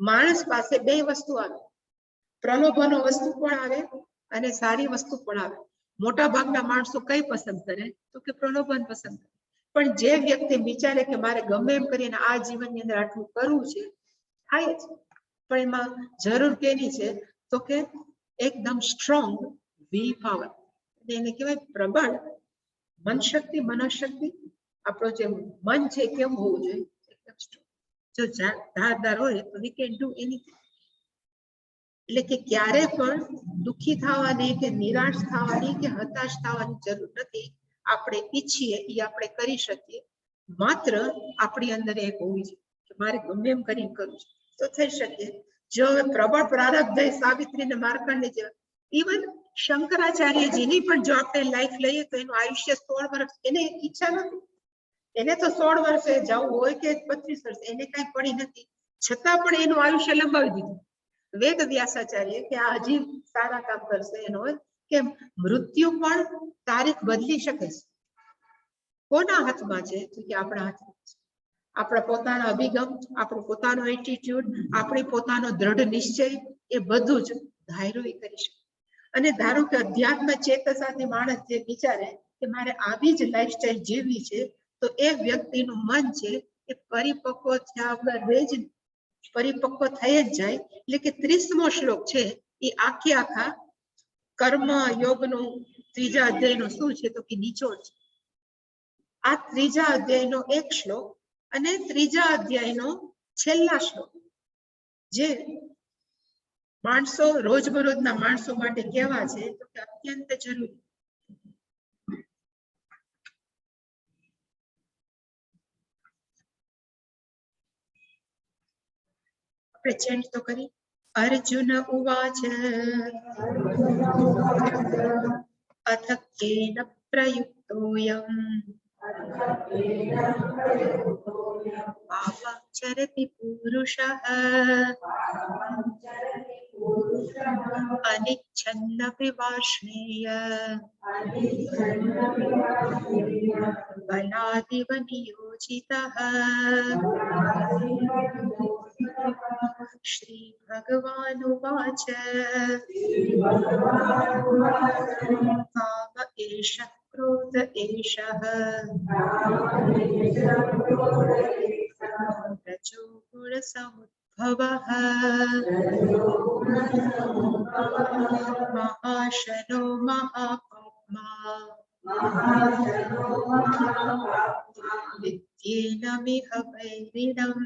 માણસ પાસે બે વસ્તુ આવે, પ્રલોભનો વસ્તુ પણ આવે અને સારી વસ્તુ પણ આવે. મોટા ભાગના માણસો કઈ પસંદ કરે તો કે પ્રલોભન પસંદ કરે. પણ જે વ્યક્તિ વિચારે કે મારે ગમે એમ કરીને આ જીવનની અંદર આટલું કરવું છે, થાય જ. પણ એમાં જરૂર કેની છે તો કે એકદમ સ્ટ્રોંગ વિલ પાવર, એને કહેવાય પ્રબળ મન શક્તિ, મનોશક્તિ. આપણો જે મન છે કેમ હોવું જોઈએ, એકદમ સ્ટ્રોંગ. જો ધારદાર હોય તો વી કેન ડુ એનીથિંગ. એટલે કે ક્યારે પણ દુઃખી થવાની કે નિરાશ થવાની કે હતાશ થવાની જરૂર નથી. આપણે ઈચ્છીએ એ આપણે કરી શકીએ, માત્ર આપણી અંદર એક હોવી જોઈએ કે મારે ગમે એમ કરીને કરવું છે તો થઈ શકે. જો હવે પ્રબળ પ્રારબ્ધ સાવિત્રી ને માર્કંડે જેવા, ઇવન શંકરાચાર્યજીની પણ જો આપણે લાઈફ લઈએ તો એનું આયુષ્ય 16 વર્ષ, એને ઈચ્છા નથી, એને તો 16 વર્ષે જવું હોય કે 25 વર્ષે, એને કઈ પડી નથી, છતાં પણ એનું આયુષ્ય લંબાવી દીધું વેદ વ્યાસાચાર્ય કે આ હજી સારા કામ કરશે. એનો કે મૃત્યુ પણ તારીખ બદલી શકે છે. કોના હાથમાં છે તો કે આપણા હાથમાં છે. આપણા પોતાના અભિગમ, આપણો પોતાનો એટીટ્યુડ, આપણી પોતાનો દ્રઢ નિશ્ચય, એ બધું જ ધાર્યું એ કરી શકે. અને ધારો કે અધ્યાત્મ ચેતસાથી માણસ જે વિચારે કે મારે આવી જ લાઈફસ્ટાઈલ જીવવી છે, તો એ વ્યક્તિનું મન છે એ પરિપક્વ થયા વગર રહે જ, પરિપક્વ થઈ જ જાય. એટલે કે 30મો શ્લોક છે એ આખા કર્મ યોગનું 3જા અધ્યાયનો શું છે તો કે નિચોડ છે. આ 3જા અધ્યાયનો એક શ્લોક અને 3જા અધ્યાયનો છેલ્લા શ્લોક, જે માણસો રોજબરોજના માણસો માટે કેવા છે તો કે અત્યંત જરૂરી. આપણે ચેન્જ તો કરી. અર્જુન ઉવાચ અથ કેન પ્રયુક્તોયમ પાપં ચરતિ પુરુષઃ અનિચ્છન્નપિ વાર્ષ્ણેય બલાદિવ નિયોજિતઃ. શ્રી ભગવાનુવાચ કામ એષ ક્રોધ એષઃ રજો ગુણ સમુદ્ભવઃ મહાશનો મહાપાપ્મા વિદ્યેનમિહ વૈરિણં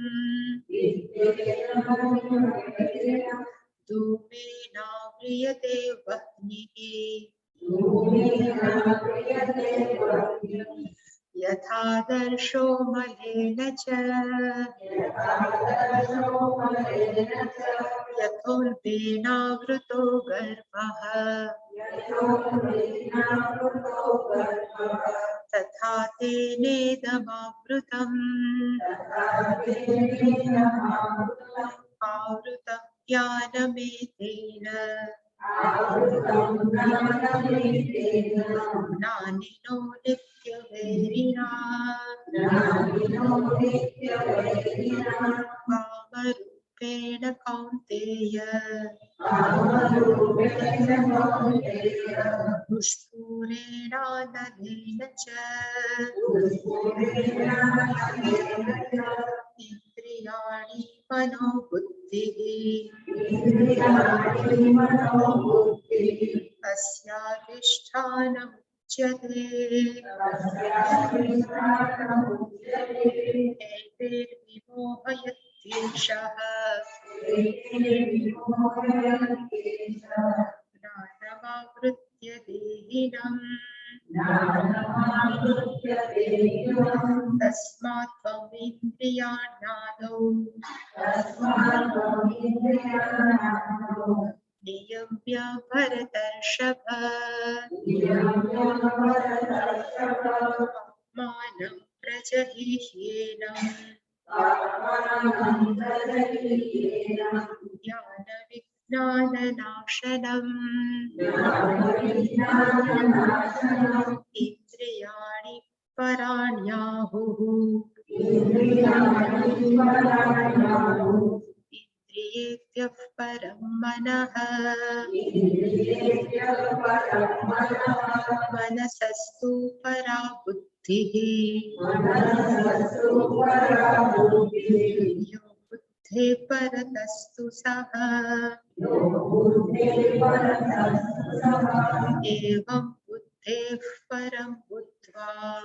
ધૂમેનાવ્રિયતે વહ્નિः યથાદર્શો મલેન ચ યથોલ્બેનાવૃતો ગર્ભઃ તથા તેનેદમાવૃતम् આવૃતં જ્ઞાનમેતેન જ્ઞાનિનો નિત્યવૈરિણા કામરૂપેણ કૌન્તેય દુષ્પુરેણાનલેન ચ ઇન્દ્રિયાણિ મનોબુદ્ધિઃ અસ્યાધિષ્ઠાનमुच्यते એતૈર્વિમોહયत्येषः જ્ઞાનમાવૃત્ય દેહિનम् તસ્માत् ત્વમિન્દ્રિયાણાદૌ નિયમ્ય ભરતર્ષભ માनं પ્રજહિહ્યેનम् જ્ઞાનવિજ્ઞાનનાશનम् ઇન્દ્રિયાણિ પરાણ્યાહુઃ ઇન્દ્રિયેભ્યઃ પરમ મનઃ મનસસ્તુ પરા બુદ્ધિઃ યો બુદ્ધે પરતસ્તુ સઃ એવં બુદ્ધેઃ પરમ બુદ્ધ્વા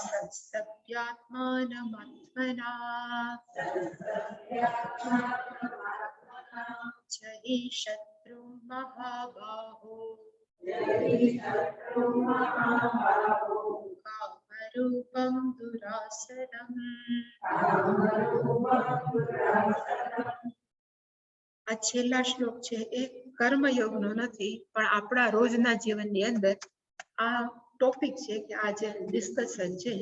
સંસ્તભ્યાત્માનમાત્મના જહિ શત્રુ મહાબાહો કામરૂપં દુરાસરમ. આ છેલ્લા શ્લોક છે એ કર્મયોગનો નથી, પણ આપણા રોજના જીવનની અંદર આ ટોપિક છે કે આ જે ડિસ્કશન છે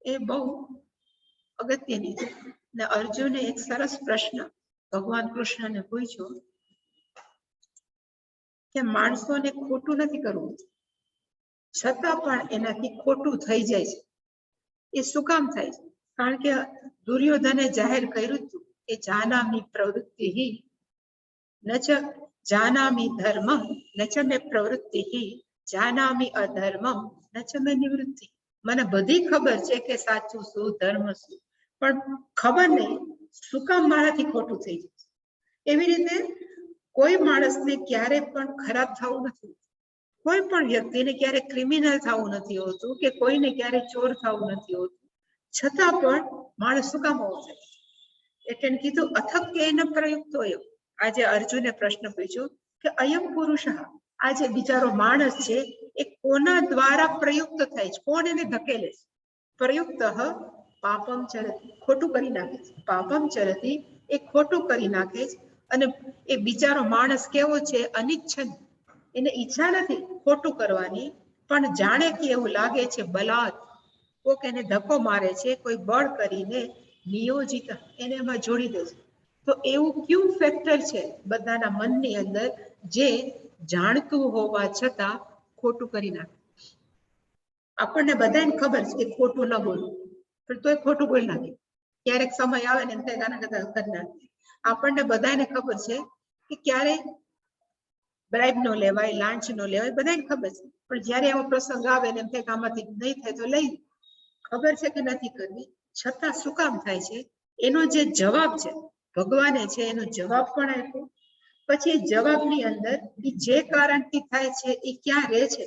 એ બહુ અગત્યની છે. ને અર્જુને એક સરસ પ્રશ્ન ભગવાન કૃષ્ણને પૂછ્યો કે માણસોને ખોટું નથી કરવું છતાં પણ એનાથી ખોટું થઈ જાય છે, એ શું કામ થાય છે? કારણ કે દુર્યોધને જાહેર કર્યું હતું કે જાનામી પ્રવૃત્તિ ન ચ જાનામી ધર્મં ન ચ મે પ્રવૃત્તિ જાનામી અધર્મં ન ચ મે નિવૃત્તિ. મને બધી ખબર છે કે સાચું શું ધર્મ શું, પણ ખબર નહીં શું કામ મારાથી ખોટું થઈ જાય. એવી રીતે કોઈ માણસને ક્યારે પણ ખરાબ થવું નથી, કોઈ પણ વ્યક્તિને ક્યારે ક્રિમિનલ થવું નથી હોતું, કે કોઈને ક્યારે ચોર થવું નથી હોતું, છતાં પણ માણસ શું કામ હોવું જોઈએ? એટલે કીધું અથક કે એને પ્રયુક્ત હોય. આજે અર્જુને પ્રશ્ન પૂછ્યો કે અયમ પુરુષ, આ જે બિચારો માણસ છે એ કોના દ્વારા પ્રયુક્ત થાય છે, કોણ એને ધકેલે છે? પ્રયુક્ત પાપમ ચરતી, ખોટું કરી નાખે છે. પાપમ ચરતી, એ ખોટું કરી નાખે છે. અને એ બિચારો માણસ કેવો છે? અનિચ્છન, એને ઈચ્છા નથી ખોટું કરવાની, પણ જાણે કે એવું લાગે છે બલાત, કોક એને ધક્કો મારે છે, કોઈ બળ કરીને નિયોજિત એને એમાં જોડી દે છે. તો એવું કયું ફેક્ટર છે બધાના મનની અંદર જે જાણતું હોવા છતાં ખોટું કરી નાખે? આપણને બધાને ખબર છે કે ખોટું ન બોલવું, પણ તોય ખોટું બોલી નાખે. ક્યારેક સમય આવે ને એમ થાય કરી નાખે. આપણને બધાને ખબર છે કે ક્યારે બ્રાઇબ નો લેવાય, લાંચ નો લેવાય, બધાને ખબર છે. પણ જયારે એવો પ્રસંગ આવે ને એમ થાય કે આમાંથી નહીં થાય તો લઈ, ખબર છે કે નથી કરવી, છતાં શું કામ થાય છે? એનો જે જવાબ છે ભગવાને છે એનો જવાબ પણ આપ્યો. પછી એ જવાબની અંદર એ જે કારણથી થાય છે એ ક્યાં રહે છે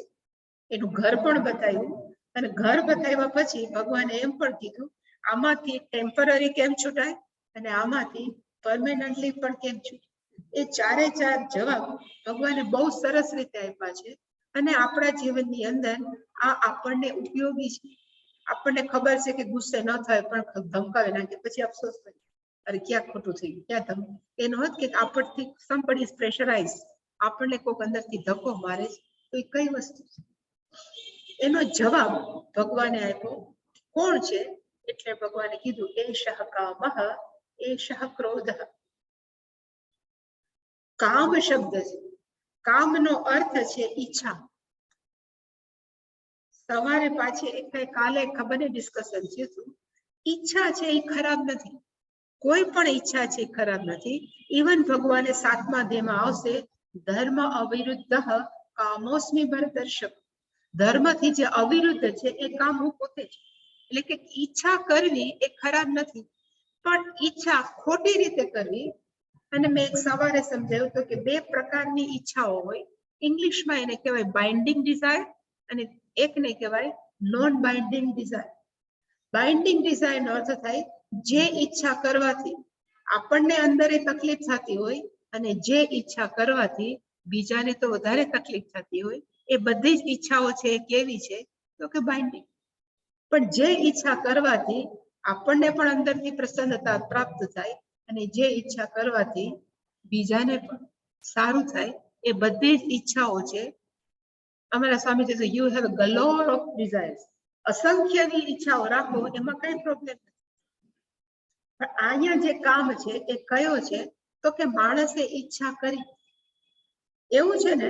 એનું ઘર પણ બતાવ્યું. અને ઘર બતાવ્યા પછી ભગવાને એમ પણ કીધું આમાંથી ટેમ્પરરી કેમ છૂટાય અને આમાંથી પરમેનન્ટલી પણ કેમ છૂટાય. એ ચારે ચાર જવાબ ભગવાને બહુ સરસ રીતે આપ્યા છે. અને આપણા જીવનની અંદર આ આપણને ઉપયોગી છે. આપણને ખબર છે કે ગુસ્સે ન થાય પણ ધમકાવી નાખે, પછી અફસોસ થાય અરે ક્યાં ખોટું થઈ ગયું, ક્યાં એનો અર્થ કે આપણથી somebody is pressurized, આપણને કોઈક અંદરથી ધક્કો મારે છે, તો એ કઈ વસ્તુ છે? એનો જવાબ ભગવાને આપ્યો. કોણ છે? એટલે ભગવાને કીધું એષઃ કામઃ એષઃ ક્રોધઃ. કામ શબ્દ છે, કામનો અર્થ છે ઈચ્છા. સવારે પાછી એક કાલે ખબર ને ડિસ્કશન છે, ઈચ્છા છે એ ખરાબ નથી, કોઈ પણ ઈચ્છા છે ખરાબ નથી. ઇવન ભગવાને 7મા અધ્યાયમાં આવશે ધર્મ અવિરુદ્ધ કામોસ્મિ ભરતર્ષભ. ધર્મથી જે અવિરુદ્ધ છે એ કામ હું પોતે જ. એટલે કે ઈચ્છા કરવી એ ખરાબ નથી, પણ ઈચ્છા ખોટી રીતે કરવી. અને મેં એક સવારે સમજાવ્યું હતું કે બે પ્રકારની ઈચ્છાઓ હોય. ઇંગ્લિશમાં એને કહેવાય બાઇન્ડિંગ ડિઝાયર અને એકને કહેવાય non binding desire. Binding desire નો અર્થ થાય જે ઈચ્છા કરવાથી આપણને અંદર તકલીફ થતી હોય અને જે ઈચ્છા કરવાથી બીજાને તો વધારે તકલીફ થતી હોય, એ બધી જ ઈચ્છાઓ છે કેવી છે તો કે બાઇન્ડિંગ. પણ જે ઈચ્છા કરવાથી આપણને પણ અંદરથી પ્રસન્નતા પ્રાપ્ત થાય અને જે ઈચ્છા કરવાથી બીજાને પણ સારું થાય, એ બધી જ ઈચ્છાઓ છે. અમારા સ્વામીજી કહે you have a galore of desires. અસંખ્યની ઈચ્છાઓ રાખો એમાં કઈ પ્રોબ્લેમ નથી. પણ અહીંયા જે કામ છે એ કયો છે તો કે માણસે ઈચ્છા કરી. એવું છે ને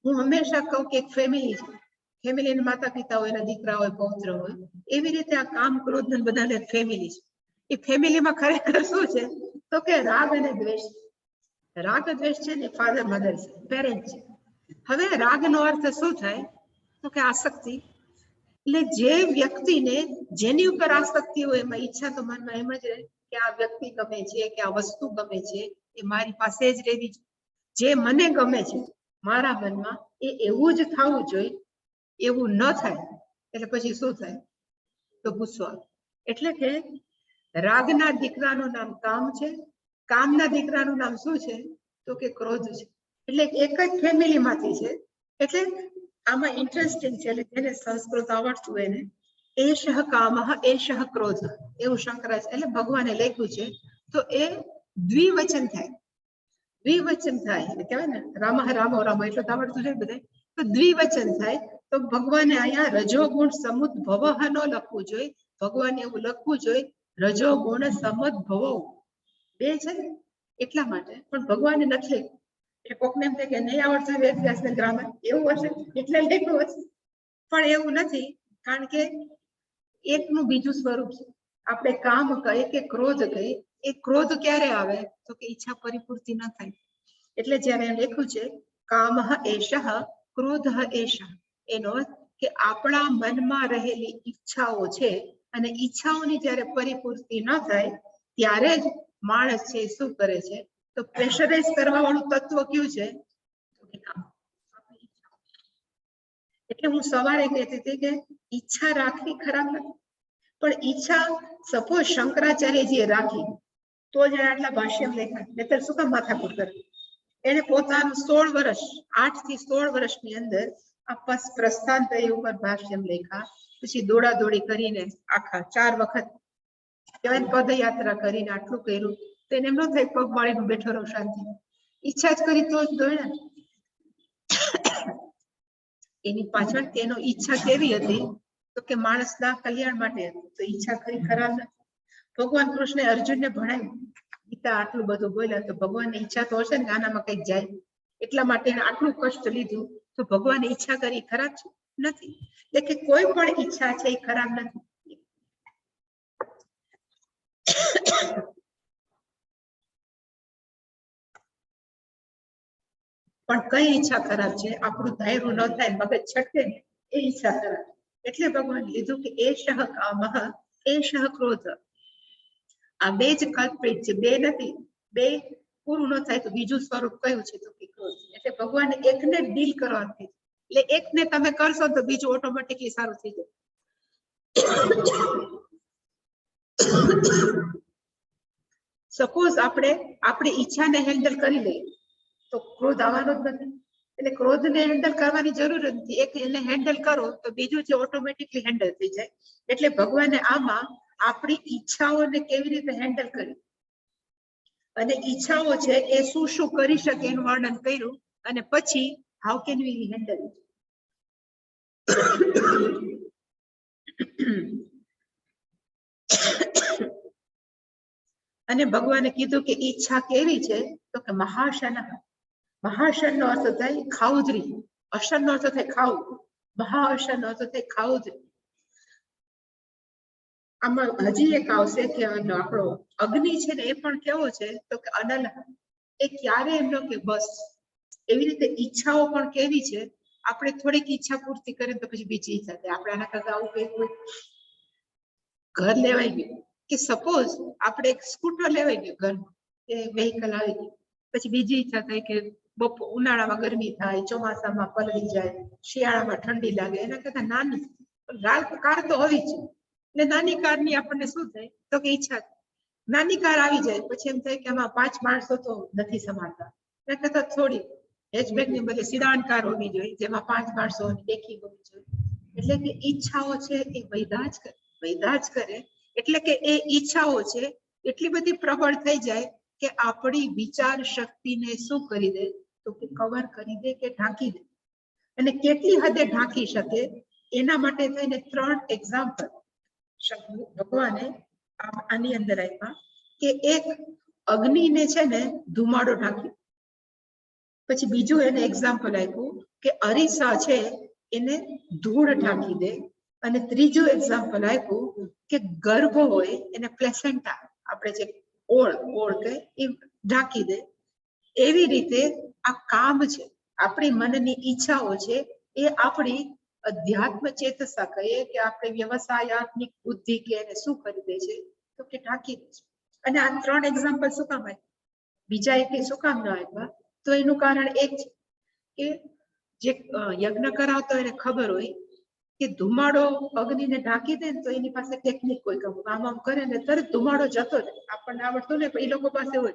હું હંમેશા કહું કે એક ફેમિલી છે, ફેમિલીના માતા પિતા હોય, એના દીકરા હોય, પૌત્ર હોય, એવી રીતે આ કામ ક્રોધ ને બધાને ફેમિલી છે. એ ફેમિલીમાં ખરેખર શું છે તો કે રાગ અને દ્વેષ. રાગ દ્વેષ છે ને ફાધર મધર છે, પેરેન્ટ છે. હવે રાગનો અર્થ શું થાય તો કે આસક્તિ. એટલે જે વ્યક્તિને જેની ઉપર આસક્તિ હોય એમાં ઈચ્છા તો મનમાં એમ જ રહે કે આ વ્યક્તિ ગમે છે, કે આ વસ્તુ ગમે છે, એ મારી પાસે જ રહેવી છે. જે મને ગમે છે મારા મનમાં એ એવું જ થવું જોઈએ, એવું ન થાય એટલે પછી શું થાય તો ગુસ્સો આવે. એટલે કે રાગના દીકરાનું નામ કામ છે, કામના દીકરાનું નામ શું છે તો કે ક્રોધ છે. એટલે એક જ ફેમિલીમાંથી છે. એટલે આમાં ઇન્ટરેસ્ટિંગ છે, એટલે જેને સંસ્કૃત આવડતું હોય ને, એષઃ કામઃ એષઃ ક્રોધ એવું શંકરાચાર્ય એટલે ભગવાને લખ્યું છે. તો એ દ્વિવચન થાય, દ્વિવચન થાય એટલે કહેવાય ને રામઃ રામો રામો એટલે આવડતું છે બધે, તો દ્વિવચન થાય. તો ભગવાને અહીંયા રજોગુણ સમુદ્ભવઃ ન લખવું જોઈએ, ભગવાને એવું લખવું જોઈએ રજોગુણ સમુદ્ભવઃ. બે છે ને એટલા માટે, પણ ભગવાને નથી લખ્યું. એટલે કોકને એમ થાય કે નહીં આવડતું વેદ વ્યાસ ને ગ્રામર એવું હશે એટલે લખ્યું હશે, પણ એવું નથી. કારણ કે એકનું બીજું સ્વરૂપ છે. આપણે કામ કહીએ કે ક્રોધ કહીએ, એ ક્રોધ ક્યારે આવે તો કે ઈચ્છા પરિપૂર્તિ ન થાય. એટલે જયારે લખ્યું છે કામઃ એષઃ ક્રોધઃ એષઃ, એનો અર્થ કે આપણા મનમાં રહેલી ઈચ્છાઓ છે અને ઈચ્છાઓની જયારે પરિપૂર્તિ ન થાય ત્યારે જ માણસ છે શું કરે છે તો પ્રેશરાઇઝ કરવા વાળું તત્વ કયું છે. એટલે હું સવારે કહેતી હતી કે ઈચ્છા રાખવી ખરાબ નથી, પણ ઈચ્છા સપોઝ શંકરાચાર્યજીએ રાખી તો જ આટલા ભાષ્યમ લેખા, નહીતર શું કામ માથાકૂટ કરે. એને પોતાનું 16 વર્ષ 8 થી 16 વર્ષની અંદર આ પ્રસ્થાનત્રય ઉપર ભાષ્યમ લેખા, પછી દોડાદોડી કરીને આખા 4 વખત કહેવાય પદયાત્રા કરીને આટલું કર્યું. તો એને એમ ન થાય પગ વાળીનું બેઠો રહો શાંતિ, ઈચ્છા જ કરી તો જ દોડ્યા. એની પાછળ તેનો ઈચ્છા કેવી હતી તો કે માણસના કલ્યાણ માટે હતી. તો ઈચ્છા કરી ખરાબ નથી. ભગવાન કૃષ્ણે અર્જુનને ભણાવ્યું, ગીતા આટલું બધું બોલ્યા તો ભગવાનની ઈચ્છા તો હશે ને આનામાં કઈક જાય, એટલા માટે એને આટલું કષ્ટ લીધું. તો ભગવાને ઈચ્છા કરી ખરાબ છે નથી. એટલે કે કોઈ પણ ઈચ્છા છે એ ખરાબ નથી. પણ કઈ ઈચ્છા ખરાબ છે આપણું ધાર્યું ન થાય, મગજ છટકે ને એ ઈચ્છા ખરાબ. એટલે ભગવાન લીધું કે એષઃ કામઃ એષઃ ક્રોધ. આ બે જ કલ્પ્રિટ છે, બે નથી. બે પૂરું ન થાય તો બીજું સ્વરૂપ કયું છે તો કે ક્રોધ. એટલે ભગવાને એકને ડીલ કરવાથી, એટલે એકને તમે કરશો તો બીજું ઓટોમેટિકલી સારું થઈ જાય. સપોઝ આપણે આપણી ઈચ્છાને હેન્ડલ કરી લઈએ તો ક્રોધ આવવાનો જ નથી. એટલે ક્રોધને હેન્ડલ કરવાની જરૂર નથી, એક એને હેન્ડલ કરો તો બીજું છે ઓટોમેટિકલી હેન્ડલ થઈ જાય. એટલે ભગવાને આમાં આપણી ઈચ્છાઓને કેવી રીતે હેન્ડલ કરી અને ઈચ્છાઓ છે એ શું શું કરી શકે એનું વર્ણન કર્યું, અને પછી how can we handle it. અને ભગવાને કીધું કે ઈચ્છા કેવી છે તો કે મહાશન. મહાશન નો અર્થ થાય ખાઉધરી, અશન નો અર્થ થાય ખાવું, મહાશન નો અર્થ થાય ખાઉધરી. આમાં હજી એક આવશે કે આપણો અગ્નિ છે ને એ પણ કેવો છે તો કે અનલ, એ ક્યારે એમનો કે બસ. એવી રીતે ઈચ્છાઓ પણ કેવી છે, આપણે થોડીક ઈચ્છા પૂર્તિ કરીએ તો પછી બીજી ઈચ્છા થાય. આપણે આના કરતા આવું કઈ ઘર લેવાઈ ગયું કે સપોઝ આપણે એક સ્કૂટર લેવાઈ ગયું ઘરમાં, કે વેહિકલ આવી ગયું, પછી બીજી ઈચ્છા થાય કે ઉનાળામાં ગરમી થાય, ચોમાસામાં પલળી જાય, શિયાળામાં ઠંડી લાગે, એના કરતા નાની કાર તો હોવી જ. એટલે નાની કારની આપણને શું થાય તો કે ઈચ્છા, નાની કાર આવી જાય પછી એમ થાય કે આમાં 5 માણસો તો નથી સમાતા, એના કરતા થોડી હેચબેક ની બદલે સિડાન કાર હોવી જોઈએ જેમાં 5 માણસો દેખી હોવી જોઈએ. એટલે કે ઈચ્છાઓ છે એ વૈધા જ કરે. એટલે કે એ ઈચ્છાઓ છે એટલી બધી પ્રબળ થઈ જાય કે આપણી વિચાર શક્તિને શું કરી દે તો કે કવર કરી દે કે ઢાંકી દે. અને કેટલી હદે ઢાંકી શકે એના માટે થઈને 3 એક્ઝામ્પલ ભગવાને આની અંદર આપ્યા. કે એક અગ્નિને છે ને ધુમાડો ઢાંક્યો, પછી બીજું એને એક્ઝામ્પલ આપ્યું કે અરીસા છે એને ધૂળ ઢાંકી દે, અને ત્રીજું એક્ઝામ્પલ આપ્યું કે ગર્ભ હોય એને પ્લેસેન્ટા, આપણે જે ઓળ કે એ ઢાંકી દે. એવી રીતે આ કામ છે, આપણી મનની ઈચ્છાઓ છે, એ આપણી અધ્યાત્મ ચેતસા કહીએ કે આપણે વ્યવસાયાત્મિક બુદ્ધિ કે એને શું કરી દે છે, તો કે ઢાંકી દે છે. અને આ 3 એક્ઝામ્પલ શું કામ આપ્યા, બીજા એક શું કામ ન આપ્યા? તો એનું કારણ એક છે કે જે યજ્ઞ કરાવતો એને ખબર હોય કે ધુમાડો અગ્નિને ઢાંકી દે ને તો એની પાસે ટેકનિક કોઈ આમ આમ કરે ને તરત ધુમાડો જતો રહે. આપણને આવડતું ને એ લોકો પાસે હોય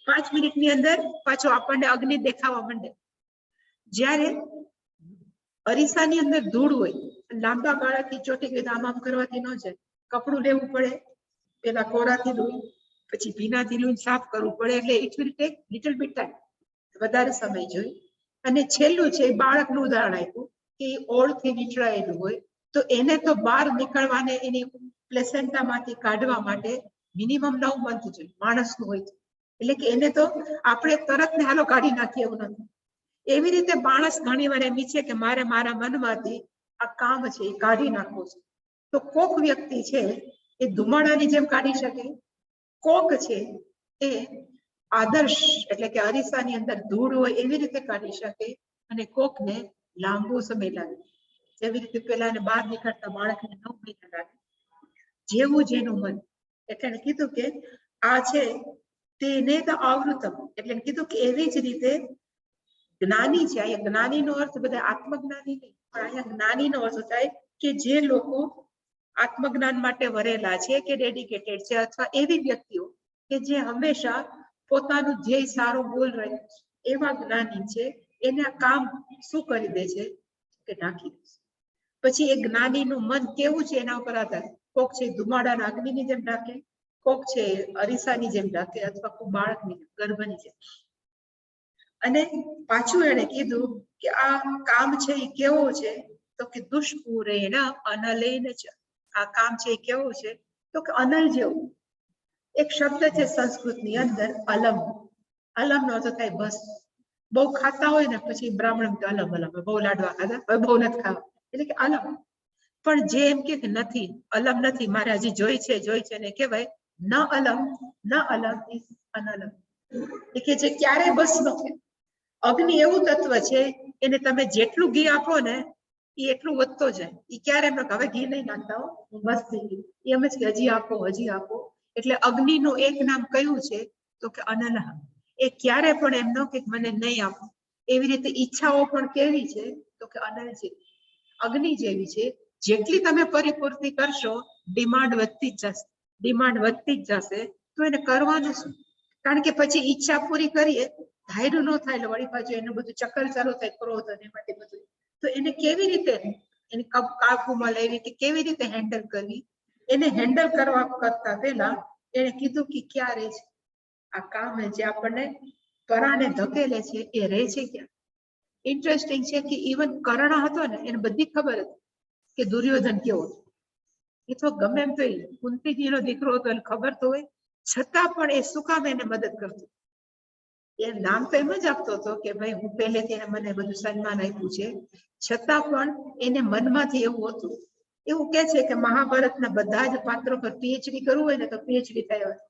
5 મિનિટની અંદર પાછો આપણને અગ્નિ દેખાવા માંડે. જ્યારે અરીસાની અંદર ધૂળ હોય, લાંબા ગાળાથી ચોટી ગઈ આમ આમ કરવાથી ન જાય, કપડું લેવું પડે, પેલા કોરાથી ધોઈ પછી ભીનાથી લઈને સાફ કરવું પડે, એટલે it will take little bit time, વધારે સમય જોઈ. અને છેલ્લું છે બાળકનું ઉદાહરણ આપ્યું કે ઓળથી વીંટળાયેલું હોય તો એને તો બહાર નીકળવાને એની પ્લેસેન્ટામાંથી કાઢવા માટે મિનિમમ 9 મંથ જોઈએ, માણસનું હોય છે. એટલે કે એને તો આપણે તરત ને હાલો કાઢી નાખીએ એવું નથી. એવી રીતે માણસ ઘણી વાર એમ ઈચ્છે કે મારે મારા મનમાંથી આ કામ છે એ કાઢી નાખવું છે. તો કોક વ્યક્તિ છે એ ધુમાડાની જેમ કાઢી શકે, કોક છે એ આદર્શ એટલે કે અરીસાની અંદર ધૂળ હોય એવી રીતે કાઢી શકે, અને કોકને લાંબો સમય લાગે. જેવી રીતે પેલાને બહાર નીકળતા બાળકને 9 મહિના લાગે. જેવું જેનું મન. એટલે કીધું કે આ છે તેને તો આવૃતમ, એટલે કીધું કે એવી જ રીતે જ્ઞાની છે. અહીંયા જ્ઞાનીનો અર્થ બધા આત્મજ્ઞાની નહીં, પણ અહીંયા જ્ઞાનીનો અર્થ થાય કે જે લોકો આત્મજ્ઞાન માટે વરેલા છે કે ડેડિકેટેડ છે, અથવા એવી વ્યક્તિઓ કે જે હંમેશા પોતાનું ધ્યેય સારું બોલ રહે છે, એવા જ્ઞાની છે. એને આ કામ શું કરી દે છે કે ઢાંકી દે છે. પછી એ જ્ઞાનીનું મન કેવું છે એના ઉપર આધાર. કોક છે ધુમાડાના અગ્નિની જેમ ઢાંકે, કોક છે અરીસાની જેમ ઢાંકે, અથવા કોક બાળકની ગર્ભની જેમ. અને પાછું એને કીધું કે આ કામ છે એ કેવું છે, તો કે દુષ્પૂરેણ અનલેન છે. આ કામ છે એ કેવું છે, તો કે અનલ જેવું. એક શબ્દ છે સંસ્કૃતની અંદર અલમ. અલમનો અર્થ થાય બસ. બહુ ખાતા હોય ને પછી બ્રાહ્મણ અલમ અલમ, બહુ લાડવા ખાધા, બહુ નથી ખાવા, એટલે કે અલમ. પણ જે એમ કે નથી અલમ નથી, મારે હજી જોઈ છે ને કહેવાય ન અલમ, ન અલમ ઇઝ અનલમ. એ કે જે ક્યારેય બસ ન થાય. અગ્નિ એવું તત્વ છે એને તમે જેટલું ઘી આપો ને એ એટલું વધતો જાય. એ ક્યારે એમ હવે ઘી નહીં નાખતા હો, હું બસ થઈ ગઈ, એમ જ કે હજી આપો હજી આપો. એટલે અગ્નિનું એક નામ કયું છે, તો કે અનલહ. એ ક્યારે પણ એમ ન કે મને નહીં આપો. એવી રીતે ઈચ્છાઓ પણ કેવી છે, તો કે અનલ છે, અગ્નિ જેવી છે. જેટલી તમે પરિપૂર્તિ કરશો ડિમાન્ડ વધતી જ જશે, ડિમાન્ડ વધતી જ જશે. તો એને કરવાનું શું? કારણ કે પછી ઈચ્છા પૂરી કરીએ ધાર્યું ન થાય એટલે વળી પાછું એનું બધું ચક્કર ચાલુ થાય, ક્રોધ અને માટે બધું. તો એને કેવી રીતે એને કાબુમાં લેવી કે કેવી રીતે હેન્ડલ કરવી, એને હેન્ડલ કરવા કરતા પહેલા એને કીધું કે ક્યાં રહે છે આ કામ જે આપણને પરાણે ધકેલે છે, એ રહે છે ક્યાં. ઇન્ટરેસ્ટિંગ છે કે ઇવન કર્ણ હતો ને એને બધી ખબર હતી કે દુર્યોધન કેવો હતો. એ તો ગમે એમ તો કુંતીજીનો દીકરો હતો એને ખબર તો હોય, છતાં પણ એ શું કામ એને મદદ કરતો. એ નામ તો એમ જ આપતો હતો કે ભાઈ હું પહેલેથી મને બધું સન્માન આપ્યું છે, છતાં પણ એને મનમાંથી એવું હતું. એવું કે છે કે મહાભારતના બધા જ પાત્રો પર પીએચડી કરવું હોય ને તો પીએચડી થયા હોય,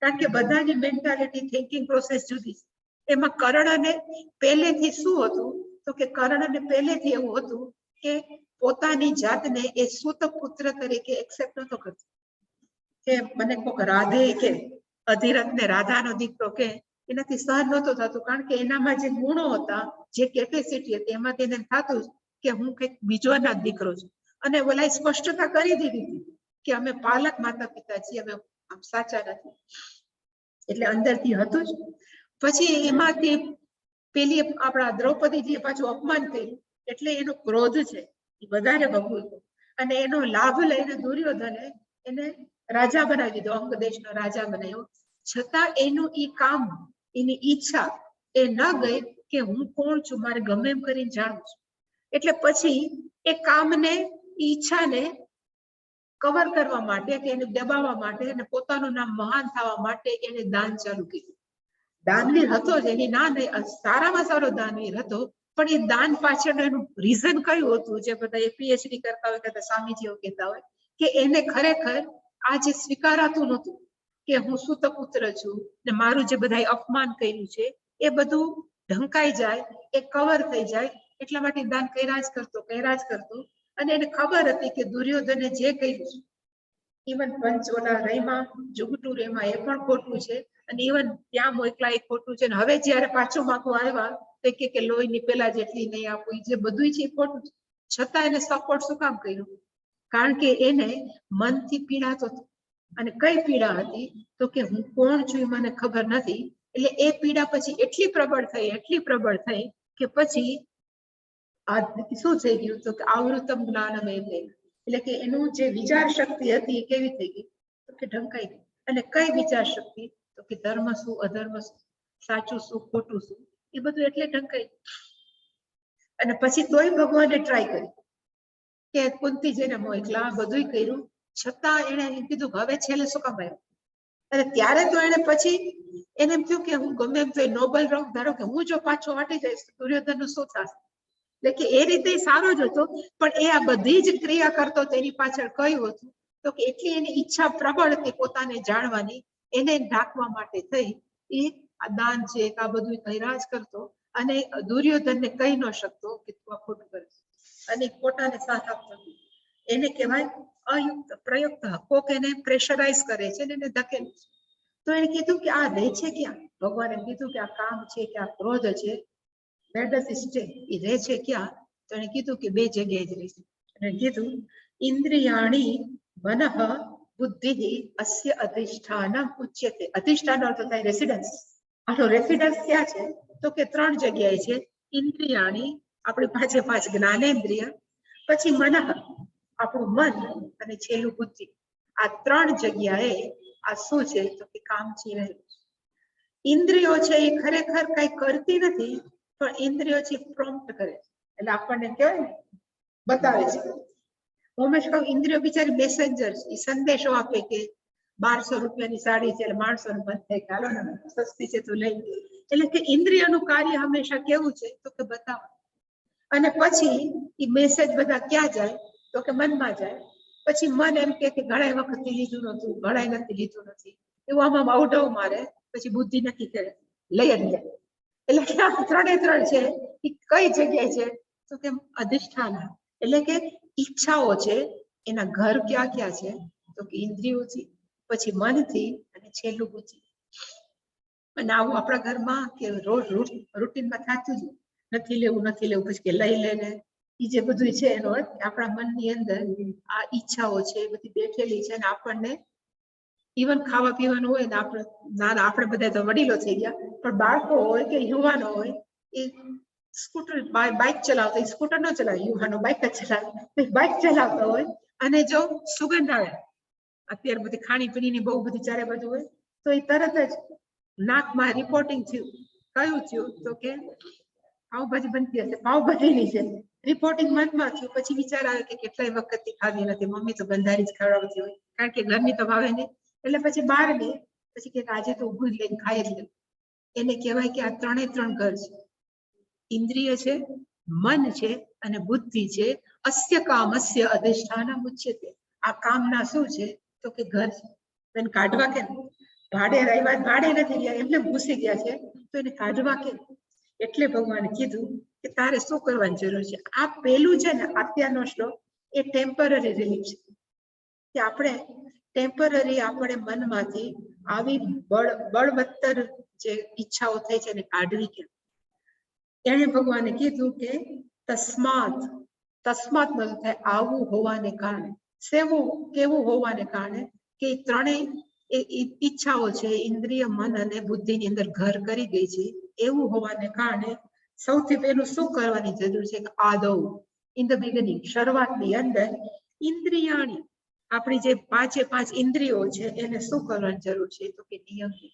કારણ કે બધાની મેન્ટાલિટી થિંકિંગ પ્રોસેસ જુદી છે. એમાં કર્ણને પહેલેથી શું હતું, તો કે કર્ણને પહેલેથી એવું હતું કે પોતાની જાતને એ સૂત પુત્ર તરીકે એક્સેપ્ટ નતો કરતો. કે મને કોક રાધે કે અધિરથને રાધાનો દીકરો કે એનાથી સહન નહોતું થતું, કારણ કે એનામાં જે ગુણો હતા, જે કેપેસિટી હતી, એમાંથી એને થતું કે હું કંઈક બીજોના દીકરો છું. અને ઓલા સ્પષ્ટતા કરી દીધી હતી કે અમે પાલક માતા પિતા છીએ, અમે સાચા નથી. એટલે અંદરથી હતું જ. પછી એમાંથી પેલી આપણા દ્રૌપદીજીએ પાછું અપમાન કર્યું, એટલે એનો ક્રોધ છે એ વધારે ભગવું. અને એનો લાભ લઈને દુર્યોધને એને રાજા બનાવી દીધો, અંગ દેશનો રાજા બનાવ્યો. છતાં એનું ઈ કામ, એની ઈચ્છા એ ન ગઈ કે હું કોણ છું, મારે ગમે એમ કરીને જાણવું છું. એટલે પછી એ કામને, ઈચ્છાને કવર કરવા માટે કે એને દબાવવા માટે અને પોતાનું નામ મહાન થવા માટે એને દાન ચાલુ કર્યું. દાનવીર હતો જ, એની ના નહીં, સારામાં સારો દાનવીર હતો, પણ એ દાન પાછળનું એનું રીઝન કયું હતું? જે બધા પીએચડી કરતા હોય કે સ્વામીજીઓ કહેતા હોય કે એને ખરેખર આ જે સ્વીકારાતું નહોતું કે હું સુત પુત્ર છું ને મારું જે બધા અપમાન કર્યું છે એ બધું ઢંકાઈ જાય, એ કવર થઈ જાય, એટલા માટે દાન કર્યા જ કરતો. અને એને ખબર હતી કે દુર્યોધને જે કર્યું છે, ઇવન પંચોલા રહીમાં જુગટુ રેમાં એ પણ ખોટું છે, અને ઇવન ત્યાં મોકલા એ ખોટું છે. હવે જયારે પાછો માગો આવ્યા તો કે લોહીની પેલા જેટલી નહીં આપવું, જે બધું છે એ ખોટું છે, છતાં એને સપોર્ટ શું કામ કર્યું? કારણ કે એને મનથી પીડાતો હતો. અને કઈ પીડા હતી? તો કે હું કોણ છું એ મને ખબર નથી. એટલે એ પીડા પછી એટલી પ્રબળ થઈ કે પછી આ શું થઈ ગયું? તો કે આવૃતમ જ્ઞાનમ એટલે કે એનું જે વિચાર શક્તિ હતી એ કેવી થઈ ગઈ? તો કે ઢંકાઈ ગઈ. અને કઈ વિચાર શક્તિ? તો કે ધર્મ શું, અધર્મ શું, સાચું શું, ખોટું શું, એ બધું એટલે ઢંકાઈ. અને પછી તોય ભગવાને ટ્રાય કરી કે કુંતી જેને મોકલા, બધું કર્યું, છતાં એને કીધું હવે છેલ્લે શું કામ આવ્યું? અને ત્યારે તો એને પછી એને એમ થયું કે હું ગમે એમ તો નોબલ રહું, ધારો કે હું જો પાછો વાટી જઈશ દુર્યોધન નું શું થશે? એટલે કે એ રીતે સારો જ હતો, પણ એ આ બધી જ ક્રિયા કરતો તેની પાછળ કયું હતું? તો કે એટલી એની ઈચ્છા પ્રબળ હતી પોતાને જાણવાની, એને ઢાંકવા માટે થઈ એ આ દાન છે, આ બધું કર્યા જ કરતો. અને દુર્યોધનને કહી ન શકતો કે તું આ ખોટું કરીશ, અને પોતાને સાથ આપતો. એને કહેવાય અયુક્ત પ્રયુક્ત. કોક એને પ્રેશરાઇઝ કરે છે ને એને ધકેલે છે. તો એને કીધું કે આ રહે છે ક્યાં? ભગવાને કીધું કે આ કામ છે કે આ ક્રોધ છે, where does it stay? એ રહે છે ક્યાં? તો એને કીધું કે બે જગ્યાએ જ રહે છે. એને કીધું ઇન્દ્રિયાણી મનઃ બુદ્ધિ અસ્ય અધિષ્ઠાનમ ઉચ્યતે. અધિષ્ઠાન અર્થ થાય રેસિડન્સ. આનો રેસિડન્સ ક્યાં છે? તો કે ત્રણ જગ્યાએ છે. ઇન્દ્રિયાણી આપણી પાંચ જ્ઞાનેન્દ્રિય, પછી મનઃ આપણું મન, અને છેલ્લું બુદ્ધિ. આ ત્રણ જગ્યાએ આ શું છે? તો કે કામ છે રહેલું. ઇન્દ્રિયો છે એ ખરેખર કઈ કરતી નથી, પણ ઇન્દ્રિયો છે પ્રોમ્પ્ટ કરે છે. એટલે આપણને કહેવાય ને, બતાવે છે. હું હંમેશા કહું ઇન્દ્રિયો બિચારી મેસેન્જર છે, એ સંદેશો આપે કે 1200 રૂપિયાની સાડી છે એટલે માણસોને મન થાય ચાલો ને સસ્તી છે તો લઈ. એટલે કે ઇન્દ્રિયોનું કાર્ય હંમેશા કેવું છે? તો કે બતાવે. અને પછી એ મેસેજ બધા ક્યાં જાય? તો કે મનમાં જાય. પછી મન એમ કે ઘણા વખત લીધું નતું, ઘણા નથી લીધું નથી, એવું આમાં અવઢવ મારે. પછી બુદ્ધિ નક્કી કરે લઈ જ લે. એટલે કે આ ત્રણે ત્રણ છે એ કઈ જગ્યાએ છે? તો કે અધિષ્ઠાન. એટલે કે ઈચ્છાઓ છે, એના ઘર ક્યાં ક્યાં છે? તો કે ઇન્દ્રિયોથી, પછી મનથી, અને છેલ્લું બુદ્ધિ. અને આવું આપણા ઘરમાં કે રોજ રૂટીનમાં થતું જ નથી લેવું, પછી કે લઈ લે ને, એ જે બધું છે એનો અર્થ આપણા મનની અંદર આ ઈચ્છાઓ છે એ બધી બેઠેલી છે. અને આપણને ઇવન ખાવા પીવાનું હોય ને, આપણે બધા તો વડીલો થઈ ગયા, પણ બાળકો હોય કે યુવાનો હોય એ સ્કૂટર બાઇક ચલાવતા, સ્કૂટર ન ચલાવે, યુવાનો બાઇક જ ચલાવે, બાઇક ચલાવતા હોય અને જો સુગંધ આવે, અત્યારે બધી ખાણીપીણીની બહુ બધી ચારે બાજુ હોય, તો એ તરત જ નાકમાં રિપોર્ટિંગ થયું. કયું થયું? તો કે પાવભાજી બનતી હશે, પાવભાજીની છે. રિપોર્ટિંગ મનમાં થયું. પછી વિચાર આવે કે કેટલાય વખતથી ખાધી નથી, મમ્મી તો ગંધારી જ ખવડાવતી હોય, કારણ કે ઘરની તો ભાવે નહીં. એટલે પછી બહાર ગઈ, પછી કે આજે તો ઊભું જ લઈને ખાઈ જ લે. એને કહેવાય કે આ ત્રણે ત્રણ ઘર છે. ઇન્દ્રિય છે, મન છે, અને બુદ્ધિ છે. અસ્ય કામસ્ય અધિષ્ઠાનમ ઉચ્યતે. આ કામના શું છે? તો કે ઘર છે. એને કાઢવા કેમ? ભાડે રહેવા, ભાડે નથી ગયા, એમને ઘૂસી ગયા છે, તો એને કાઢવા કેમ? એટલે ભગવાને કીધું કે તારે શું કરવાની જરૂર છે? આ પેલું છે ને, અત્યારનો શ્લોક એ ટેમ્પરરી રિલીફ છે, કે આપણે ટેમ્પરરી આપણે મનમાંથી આવી બળવત્તર જે ઈચ્છાઓ થઈ છે એને કાઢવી કેમ? એને ભગવાને કીધું કે તસ્માત નો થાય આવું હોવાને કારણે, સેવું કેવું હોવાને કારણે કે ત્રણેય ઈચ્છાઓ છે, ઇન્દ્રિય, મન અને બુદ્ધિની અંદર ઘર કરી ગઈ છે. એવું હોવાને કારણે સૌથી પહેલું શું કરવાની જરૂર છે? આદૌ, ઇન ધ બિગિનિંગ, શરૂઆતની અંદર ઇન્દ્રિયાણી આપણી જે પાંચ ઇન્દ્રિયો છે એને શું કરવાની જરૂર છે? તો કે નિયમ્ય.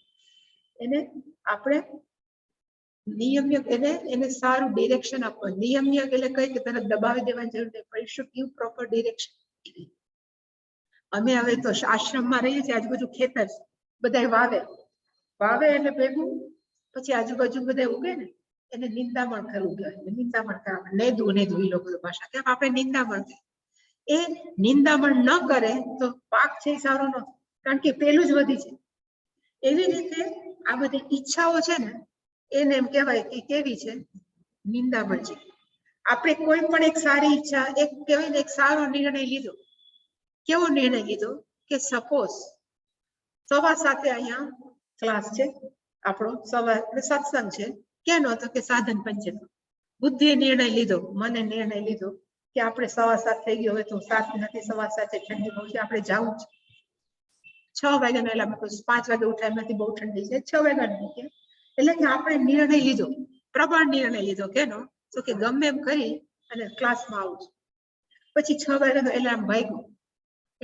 એને આપણે નિયમ્ય, એને સારું ડિરેક્શન આપવાનું. નિયમ્ય એટલે કઈ કે તરત દબાવી દેવાની જરૂર નહીં, પણ શુડ ગીવ પ્રોપર ડિરેક્શન. અમે હવે તો આશ્રમમાં રહીએ છીએ, આજુબાજુ ખેતર છે, બધા વાવે એટલે ભેગું પછી આજુબાજુ બધા ઉગે ને, એને નિંદામણ કરવું કહેવાય. નિંદામણ કરવા, નેદવું નેદવું એ લોકો ભાષા, કેમ આપણે નિંદામણ કહીએ. એ નિંદામણ ન કરે તો પાક છે એ સારો ન થાય, કારણ કે પેલું જ વધી છે. એવી રીતે આ બધી ઈચ્છાઓ છે ને, એને એમ કહેવાય કે કેવી છે, નિંદામણ છે. આપણે કોઈ પણ એક સારી ઈચ્છા, એક કહેવાય ને એક સારો નિર્ણય લીધો. કેવો નિર્ણય લીધો કે સપોઝ 7:15 અહીંયા ક્લાસ છે આપણો, સવારે સત્સંગ છે, કેનો તો કે સાધન પંચમ. બુદ્ધિએ નિર્ણય લીધો, મને નિર્ણય લીધો કે આપણે 7:15 થઈ ગયો, હવે તો 7 નથી 7:15 ઠંડી બહુ છે, આપણે જવું છે. 6 વાગ્યાનો એલાર્મ, 5 વાગે ઉઠાય નથી, બહુ ઠંડી છે, 6 વાગ્યાનો મૂક્યા. એટલે કે આપણે નિર્ણય લીધો, પ્રબળ નિર્ણય લીધો, કેનો તો કે ગમે એમ કરી અને ક્લાસમાં આવું છું. પછી 6 વાગ્યાનો એલાર્મ વાગ્યો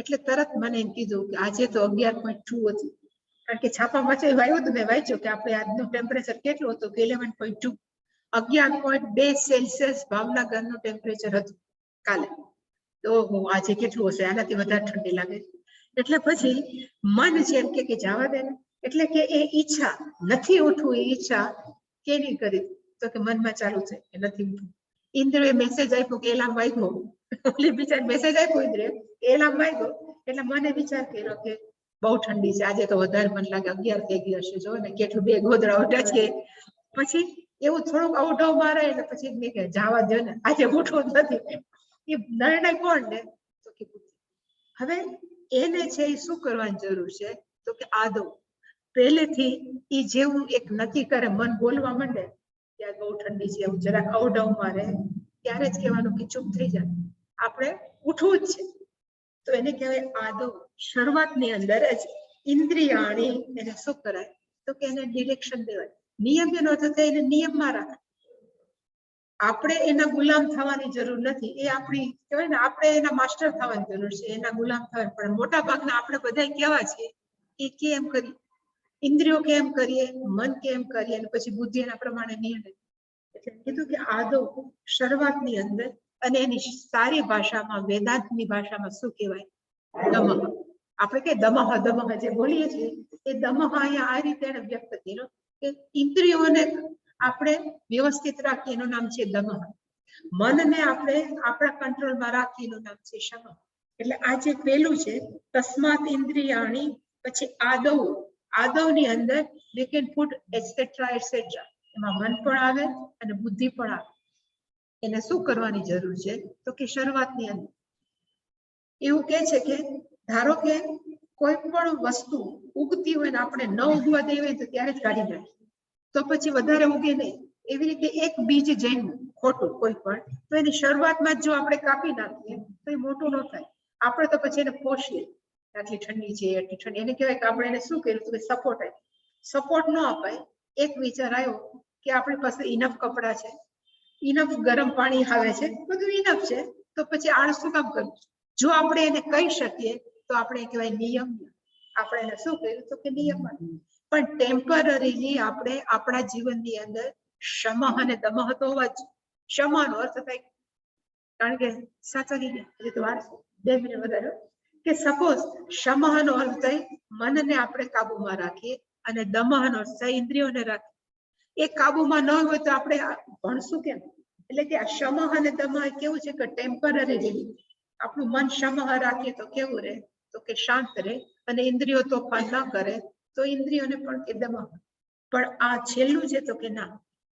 એટલે તરત મને એમ કીધું કે આજે તો 11.2 હતું, કારણ કે છાપામાં છે વાંચ્યું હતું, મેં વાંચ્યું કે આપણે આજનું ટેમ્પરેચર કેટલું હતું કે 11.2, 11.2 સેલ્સિયસ ભાવનગરનું ટેમ્પરેચર હતું કાલે. તો આજે કેટલું હશે, આનાથી વધારે ઠંડી લાગે. એટલે પછી મન છે એમ કે જવા દે ને, એટલે કે એ ઈચ્છા નથી ઉઠવું, એ ઈચ્છા કેની કરી તો કે મનમાં ચાલુ છે કે નથી ઉઠવું. ઇન્દ્રએ મેસેજ આપ્યો કે એલાર્મ વાગ્યો, ઓલી બિચાર મેસેજ આપ્યો ઇન્દ્રએ, એલાર્મ વાગ્યો એટલે મને વિચાર કર્યો કે બહુ ઠંડી છે, આજે તો વધારે મને લાગે 11 થઈ ગઈ હશે, જો ને કેટલું બે ગોદડા ઉઠ્યા છે. પછી એવું થોડુંક અવઢવ મારે એટલે પછી મેં કે જવા દો ને, આજે ઉઠવું નથી. એ નિર્ણય કોણ લે તો કે હવે એને છે એ શું કરવાની જરૂર છે તો કે આદો પહેલેથી એ જેવું એક નક્કી કરે, મન બોલવા માંડે ત્યારે બહુ ઠંડી છે, એવું જરાક અવઢવ મારે ત્યારે જ કહેવાનું કે ચૂપ થઈ જાય, આપણે ઉઠવું જ છે. તો એને કહેવાય આદો. શરૂઆતની અંદર જ ઇન્દ્રિયાણી એને શું કરાય તો કે એને ડિરેક્શન દેવાય. નિયમ એનો અર્થ એને નિયમમાં રાખે. આપણે એના ગુલામ થવાની જરૂર નથી, એ આપણી કહેવાય ને આપણે એના માસ્ટર થવાની જરૂર છે, એના ગુલામ થવાની. પણ મોટા ભાગના આપણે બધા કેવા છે એ કેમ કરીએ, ઇન્દ્રિયો કેમ કરીએ, મન કેમ કરીએ, અને પછી બુદ્ધિ એના પ્રમાણે નિર્ણય. એટલે કીધું કે આદો શરૂઆતની અંદર, અને એની સારી ભાષામાં, વેદાંતની ભાષામાં શું કહેવાય, દમઃ. આપણે કે દમઃ દમઃ જે બોલીએ છીએ એ દમઃ અહીંયા આ રીતે એને વ્યક્ત કર્યો કે ઇન્દ્રિયોને આપણે વ્યવસ્થિત રાખીએ એનું નામ છે દમઃ. મનને આપણે આપણા કંટ્રોલમાં રાખીએ એનું નામ છે શમઃ. એટલે આ જે પેલું છે તસ્માત ઇન્દ્રિયાણી, પછી આદૌ. આદવની અંદર we can put etc etc, એમાં મન પણ આવે અને બુદ્ધિ પણ આવે. એને શું કરવાની જરૂર છે તો કે શરૂઆતની અંદર એવું કે છે કે ધારો કે કોઈ પણ વસ્તુ ઉગતી હોય ને આપણે ન ઉગવા દેવી હોય તો ત્યારે જ કાઢી નાખીએ તો પછી વધારે ઉગે નહીં. એવી રીતે એક બીજ જન્મ ખોટું કોઈ પણ, તો એની શરૂઆતમાં જ જો આપણે કાપી નાખીએ તો એ મોટું ન થાય. આપણે તો પછી એને પોષીએ, આટલી ઠંડી છે એટલી ઠંડી, એને કહેવાય કે આપણે એને શું કર્યું તો સપોર્ટ આપ્યો. સપોર્ટ ન અપાય, એક વિચાર આવ્યો કે આપણી પાસે ઇનફ કપડાં છે, ઇનફ ગરમ પાણી આવે છે, બધું ઇનફ છે, તો પછી આળસ શું કામ કરવું. જો આપણે એને કહી શકીએ તો આપણે કહેવાય નિયમ. આપણે એને શું કર્યું તો કે નિયમ. પણ ટેમ્પરરીલી આપણે આપણા જીવનની અંદર શમઃ અને દમઃ તો હોવા જ. ક્ષમાનો અર્થ થાય, કારણ કે સાચા કીધે તો વાર 2 મિનિટ વધારે, કે સપોઝ શમઃનો અર્થ થાય મનને આપણે કાબુમાં રાખીએ, અને દમઃનો અર્થ થાય ઇન્દ્રિયોને રાખીએ. એ કાબુમાં ન હોય તો આપણે ભણશું કેમ. એટલે કે આ શમઃ અને દમઃ કેવું છે કે ટેમ્પરરી. આપણું મન શમઃ રાખીએ તો કેવું રહે તો કે શાંત રહે, અને ઇન્દ્રિયો તોફાન ન કરે તો ઇન્દ્રિયોને પણ કે દમઃ. પણ આ છેલ્લું છે તો કે ના,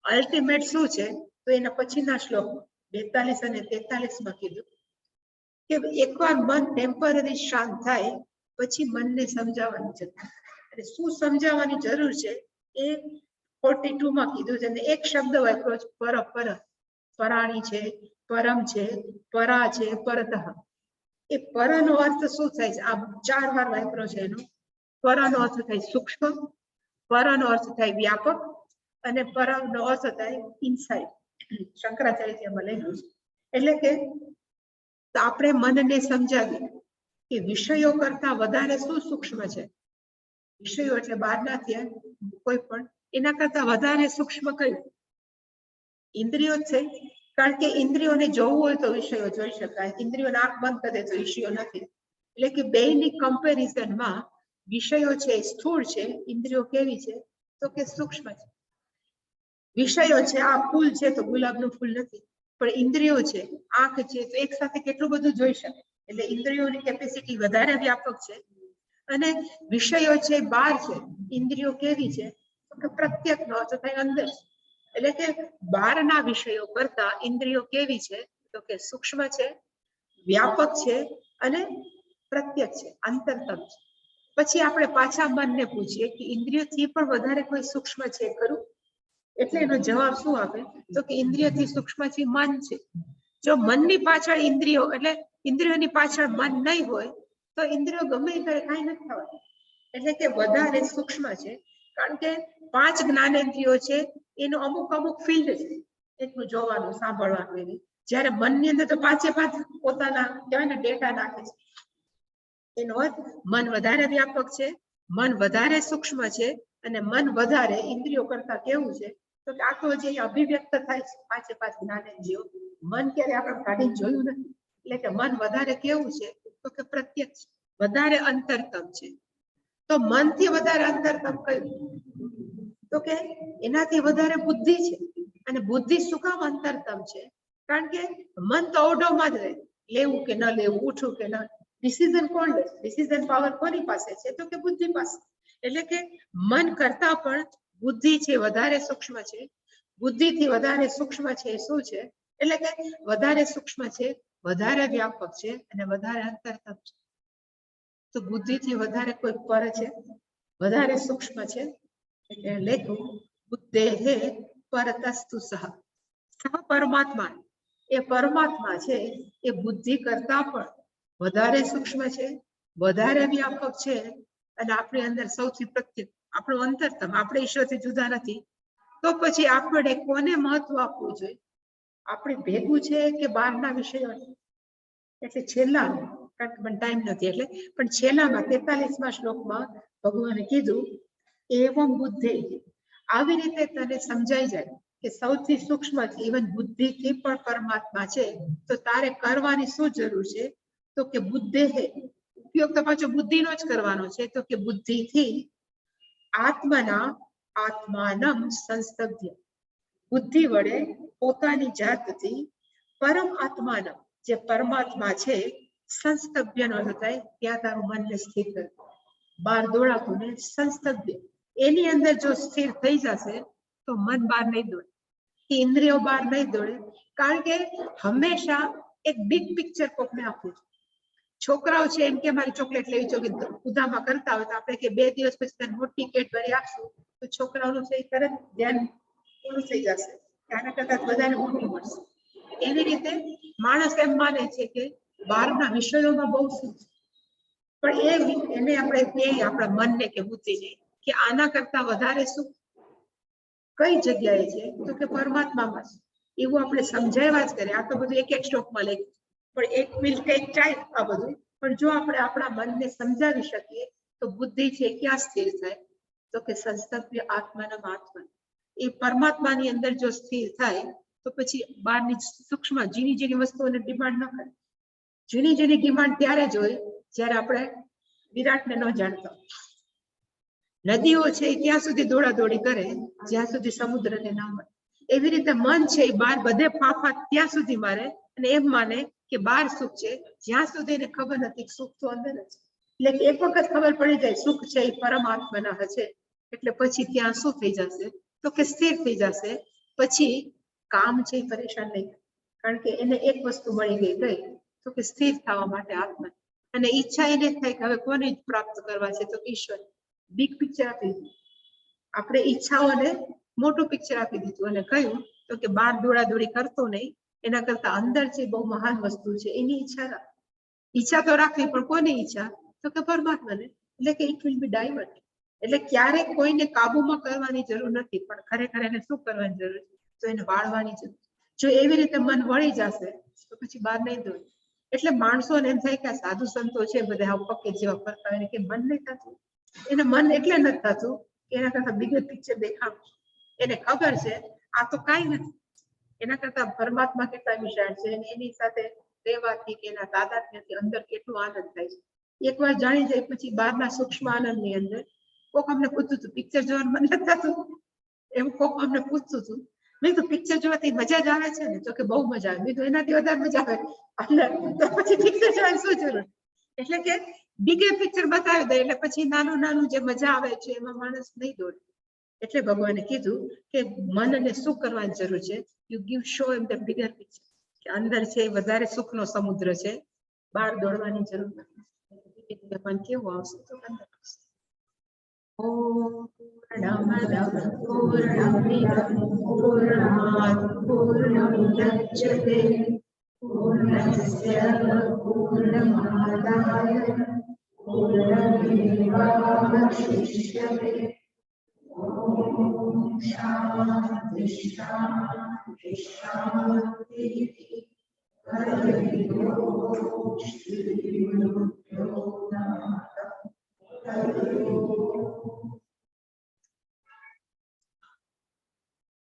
અલ્ટિમેટ શું છે તો એના પછીના શ્લોક 42 અને 43 માં કીધું કે એકવાર મન ટેમ્પરરી શાંત થાય પછી મનને સમજાવવાની જરૂર. અને શું સમજાવવાની જરૂર છે એ 42 માં કીધું છે. અને એક શબ્દ વાપરો છે પર. પરાણી છે, પરમ છે, પરા છે, પરતઃ. એ પરનો અર્થ શું થાય છે, આ 4 વાર વાપરો છે. એનો પરનો અર્થ થાય સૂક્ષ્મ, પરનો અર્થ થાય વ્યાપક, અને પરનો અર્થ થાય ઇનસાઇડ. શંકરાચાર્યમાં લખ્યું છે. એટલે કે આપણે મનને સમજાવીએ કે વિષયો કરતા વધારે શું સૂક્ષ્મ છે. વિષયો એટલે બહારના થયા કોઈ પણ, એના કરતા વધારે સૂક્ષ્મ કયું ઇન્દ્રિયો છે. કારણ કે ઇન્દ્રિયોને જોવું હોય તો વિષયો જોઈ શકાય, ઇન્દ્રિયોને આંખ બંધ કરે તો વિષયો નથી. એટલે કે બેયની કમ્પેરિઝનમાં વિષયો છે સ્થૂળ છે, ઇન્દ્રિયો કેવી છે તો કે સૂક્ષ્મ છે. વિષયો છે, આ ફૂલ છે તો ગુલાબનું ફૂલ નથી, પણ ઇન્દ્રિયો છે, આંખ છે, તો એક સાથે કેટલું બધું જોઈ શકે. એટલે ઇન્દ્રિયોની કેપેસિટી વધારે વ્યાપક છે. અને વિષયો છે, બહાર છે, ઇન્દ્રિયો કેવી છે તો કે પ્રત્યક્ષ નો અર્થ થાય અંદર. એટલે કે બહારના વિષયો કરતા ઇન્દ્રિયો કેવી છે તો કે સૂક્ષ્મ છે, વ્યાપક છે અને પ્રત્યક્ષ છે, અંતરતમ છે. પછી આપણે પાછા મનને પૂછીએ કે ઇન્દ્રિયોથી પણ વધારે કોઈ સૂક્ષ્મ છે ખરું? એટલે એનો જવાબ શું આપે તો કે ઇન્દ્રિયથી સૂક્ષ્મ છે મન છે. જો મનની પાછળ ઇન્દ્રિયો એટલે ઇન્દ્રિયોની પાછળ મન નહીં હોય તો ઇન્દ્રિયો ગમે એ કરે કાંઈ નથી થવાનું. એટલે કે વધારે સૂક્ષ્મ છે, કારણ કે 5 જ્ઞાનેન્દ્રિયો છે, એનો અમુક ફિલ્ડ છે, એટલું જોવાનું, સાંભળવાનું. એની જ્યારે મનની અંદર તો 5 પોતાના કહેવાય ને ડેટા નાખે છે. એનો અર્થ મન વધારે વ્યાપક છે, મન વધારે સૂક્ષ્મ છે અને મન વધારે ઇન્દ્રિયો કરતા કેવું છે તો કે આખો જે અભિવ્યક્ત થાય છે 5 જ્ઞાનેન્દ્રિયો, મન ક્યારે આપણે કાઢીને જોયું નથી. એટલે કે મન વધારે કેવું છે તો કે પ્રત્યક્ષ, વધારે અંતરતમ છે. તો મનથી વધારે અંતરતમ કયું તો કે એનાથી વધારે બુદ્ધિ છે. અને બુદ્ધિ શું કામ અંતરતમ છે? કારણ કે મન તો ઓરડામાં જ રહે, લેવું કે ન લેવું, ઉઠવું કે ન. ડિસિઝન કોણ લે? ડિસિઝન પાવર કોની પાસે છે તો કે બુદ્ધિ પાસે. એટલે કે મન કરતા પણ બુદ્ધિ છે વધારે સૂક્ષ્મ છે. બુદ્ધિથી વધારે સૂક્ષ્મ છે શું છે? એટલે કે વધારે સૂક્ષ્મ છે, વધારે વ્યાપક છે અને વધારે અંતરતમ છે. તો બુદ્ધિથી વધારે કોઈ પર છે, વધારે સૂક્ષ્મ છે. એટલે લેખું બુદ્ધેહે પરતસ્તુ સહ. સહ પરમાત્મા, એ પરમાત્મા છે એ બુદ્ધિ કરતા પણ વધારે સૂક્ષ્મ છે, વધારે વ્યાપક છે અને આપણી અંદર સૌથી પ્રત્યેક, આપણું અંતરતમ, આપણે ઈશ્વરથી જુદા નથી. તો પછી આપણે કોને મહત્વ આપવું જોઈએ? આપણે ભેગું છે કે બહારના વિષયો? એટલે છેલ્લા, કારણ કે ટાઈમ નથી એટલે, પણ છેલ્લામાં 43મા શ્લોકમાં ભગવાને કીધું એવમ બુદ્ધિ, આવી રીતે તને સમજાઈ જાય કે સૌથી સૂક્ષ્મ ઇવન બુદ્ધિથી પણ પરમાત્મા છે, તો તારે કરવાની શું જરૂર છે તો કે બુદ્ધે હે, ઉપયોગ તો પાછો બુદ્ધિનો જ કરવાનો છે. તો કે બુદ્ધિથી આત્મના આત્માનમ સંસ્તભ્ય, બુદ્ધિ વડે પોતાની જાતથી પરમ આત્માનમ, જે પરમાત્મા છે, સંસ્તભ્યનો અર્થ થાય ત્યાં તારું મનને સ્થિર કર. બહાર દોડાતું ને સંસ્તભ્ય, એની અંદર જો સ્થિર થઈ જશે તો મન બહાર નહીં દોડે, ઇન્દ્રિયો બહાર નહીં દોડે. કારણ કે હંમેશા એક બિગ પિક્ચર કોકને આપવું છે. છોકરાઓ છે એમ કે મારી ચોકલેટ લેવી છે, ઉધામાં કરતા હોય તો આપણે કે 2 દિવસ પછી તને મોટી કેડબરી આપશું, તો છોકરાઓનું છે તરત ધ્યાન પૂરું થઈ જશે, આના કરતા બધાને મોટી મળશે. એવી રીતે માણસ એમ માને છે કે બહારના વિષયોમાં બહુ સુખ છે, પણ એને આપણે કહીએ આપણા મનને કે બુદ્ધિને કે આના કરતા વધારે સુખ કઈ જગ્યાએ છે તો કે પરમાત્મામાં છે. એવું આપણે સમજાવ્યા જ કરે. આ તો બધું એક શ્લોકમાં લખ્યું, પણ એક વિલ ટેક ટાઈમ આ બધું. પણ જો આપણે આપણા મનને સમજાવી શકીએ તો બુદ્ધિ છે ક્યાં સ્થિર થાય તો કે સંસ્તભ્ય આત્માના આત્મા, એ પરમાત્માની અંદર જો સ્થિર થાય તો પછી બહારની સૂક્ષ્મ ઝીણી વસ્તુઓને ડિમાન્ડ ન કરે. ઝીણી ડિમાન્ડ ત્યારે જ હોય જ્યારે આપણે વિરાટને ન જાણતા. નદીઓ છે ત્યાં સુધી દોડાદોડી કરે જ્યાં સુધી સમુદ્રને ના મળે. એવી રીતે મન છે એ બહાર બધે ફાંફા ત્યાં સુધી મારે અને એમ માને કે બહાર સુખ છે, જ્યાં સુધી એને ખબર નથી સુખ તો અંદર જ. એટલે એક વખત ખબર પડી જાય સુખ છે એ પરમાત્માના હશે, એટલે પછી ત્યાં શું થઈ જશે તો કે સ્થિર થઈ જશે. પછી કામ છે એ પરેશાન નહીં, કારણ કે એને એક વસ્તુ મળી ગઈ તો કે સ્થિર થવા માટે આત્મા. અને ઈચ્છા એને થાય કે હવે કોને પ્રાપ્ત કરવા છે તો ઈશ્વર. બિગ પિક્ચર આપી દીધું આપણે, ઈચ્છાઓને મોટું પિક્ચર આપી દીધું અને કહ્યું તો કે બહાર દોડાદોડી કરતો નહીં, એના કરતા અંદર છે બહુ મહાન વસ્તુ છે એની ઈચ્છા રાખ. ઈચ્છા તો રાખવી પણ કોની ઈચ્છા તો કે પરમાત્માને. એટલે કે ઇટ વિલ બી ડાયવર્ટ. એટલે ક્યારેક કોઈને કાબુમાં કરવાની જરૂર નથી, પણ ખરેખર એને શું કરવાની જરૂર છે તો એને વાળવાની જરૂર. જો એવી રીતે મન વળી જશે તો પછી બહાર નહીં દોડે. એટલે માણસોને એમ થાય કે આ સાધુ સંતો છે બધા પક્કે જેવા કરતા હોય કે મન નહીં થતું. એને મન એટલે નથી થતું કે એના કરતા બિગર પિક્ચર દેખાડું. એને ખબર છે આ તો કાંઈ નથી, એના કરતા પરમાત્મા કેટલા વિશાળ છે, એની સાથે રહેવાથી કે એના તાદાત્મ્યથી અંદર કેટલો આનંદ થાય છે. એકવાર જાણી જાય પછી બહારના સૂક્ષ્મ આનંદની અંદર કોક અમને પૂછતું હતું પિક્ચર જોવાનું મન નથી થતું, એમ કોક અમને પૂછતું હતું. મેં તો પિક્ચર જોવાથી મજા જ આવે છે ને? તો કે બહુ મજા આવે. મેં તો એનાથી વધારે મજા આવે અંદર, તો પછી પિક્ચર જોવાની શું જરૂર? એટલે કે બીગે પિક્ચર બતાવી દે એટલે પછી નાનું નાનું જે મજા આવે છે એમાં માણસ નહીં દોડે. એટલે ભગવાને કીધું કે મનને શું કરવાની જરૂર છે? You give show am the bigger picture, કે અંદર છે એ વધારે સુખનો સમુદ્ર છે, બહાર દોડવાની જરૂર નથી. પણ કેવું આવશે તો અંદર આવશે. પૂર્ણમદઃ પૂર્ણમિદં પૂર્ણાત પૂર્ણમુદચ્યતે પૂર્ણસ્ય પૂર્ણમાદાય પૂર્ણમેવાવશિષ્યતે. ઓમ શાંતિ શાંતિ શાંતિ. હરિ ઓમ શ્રી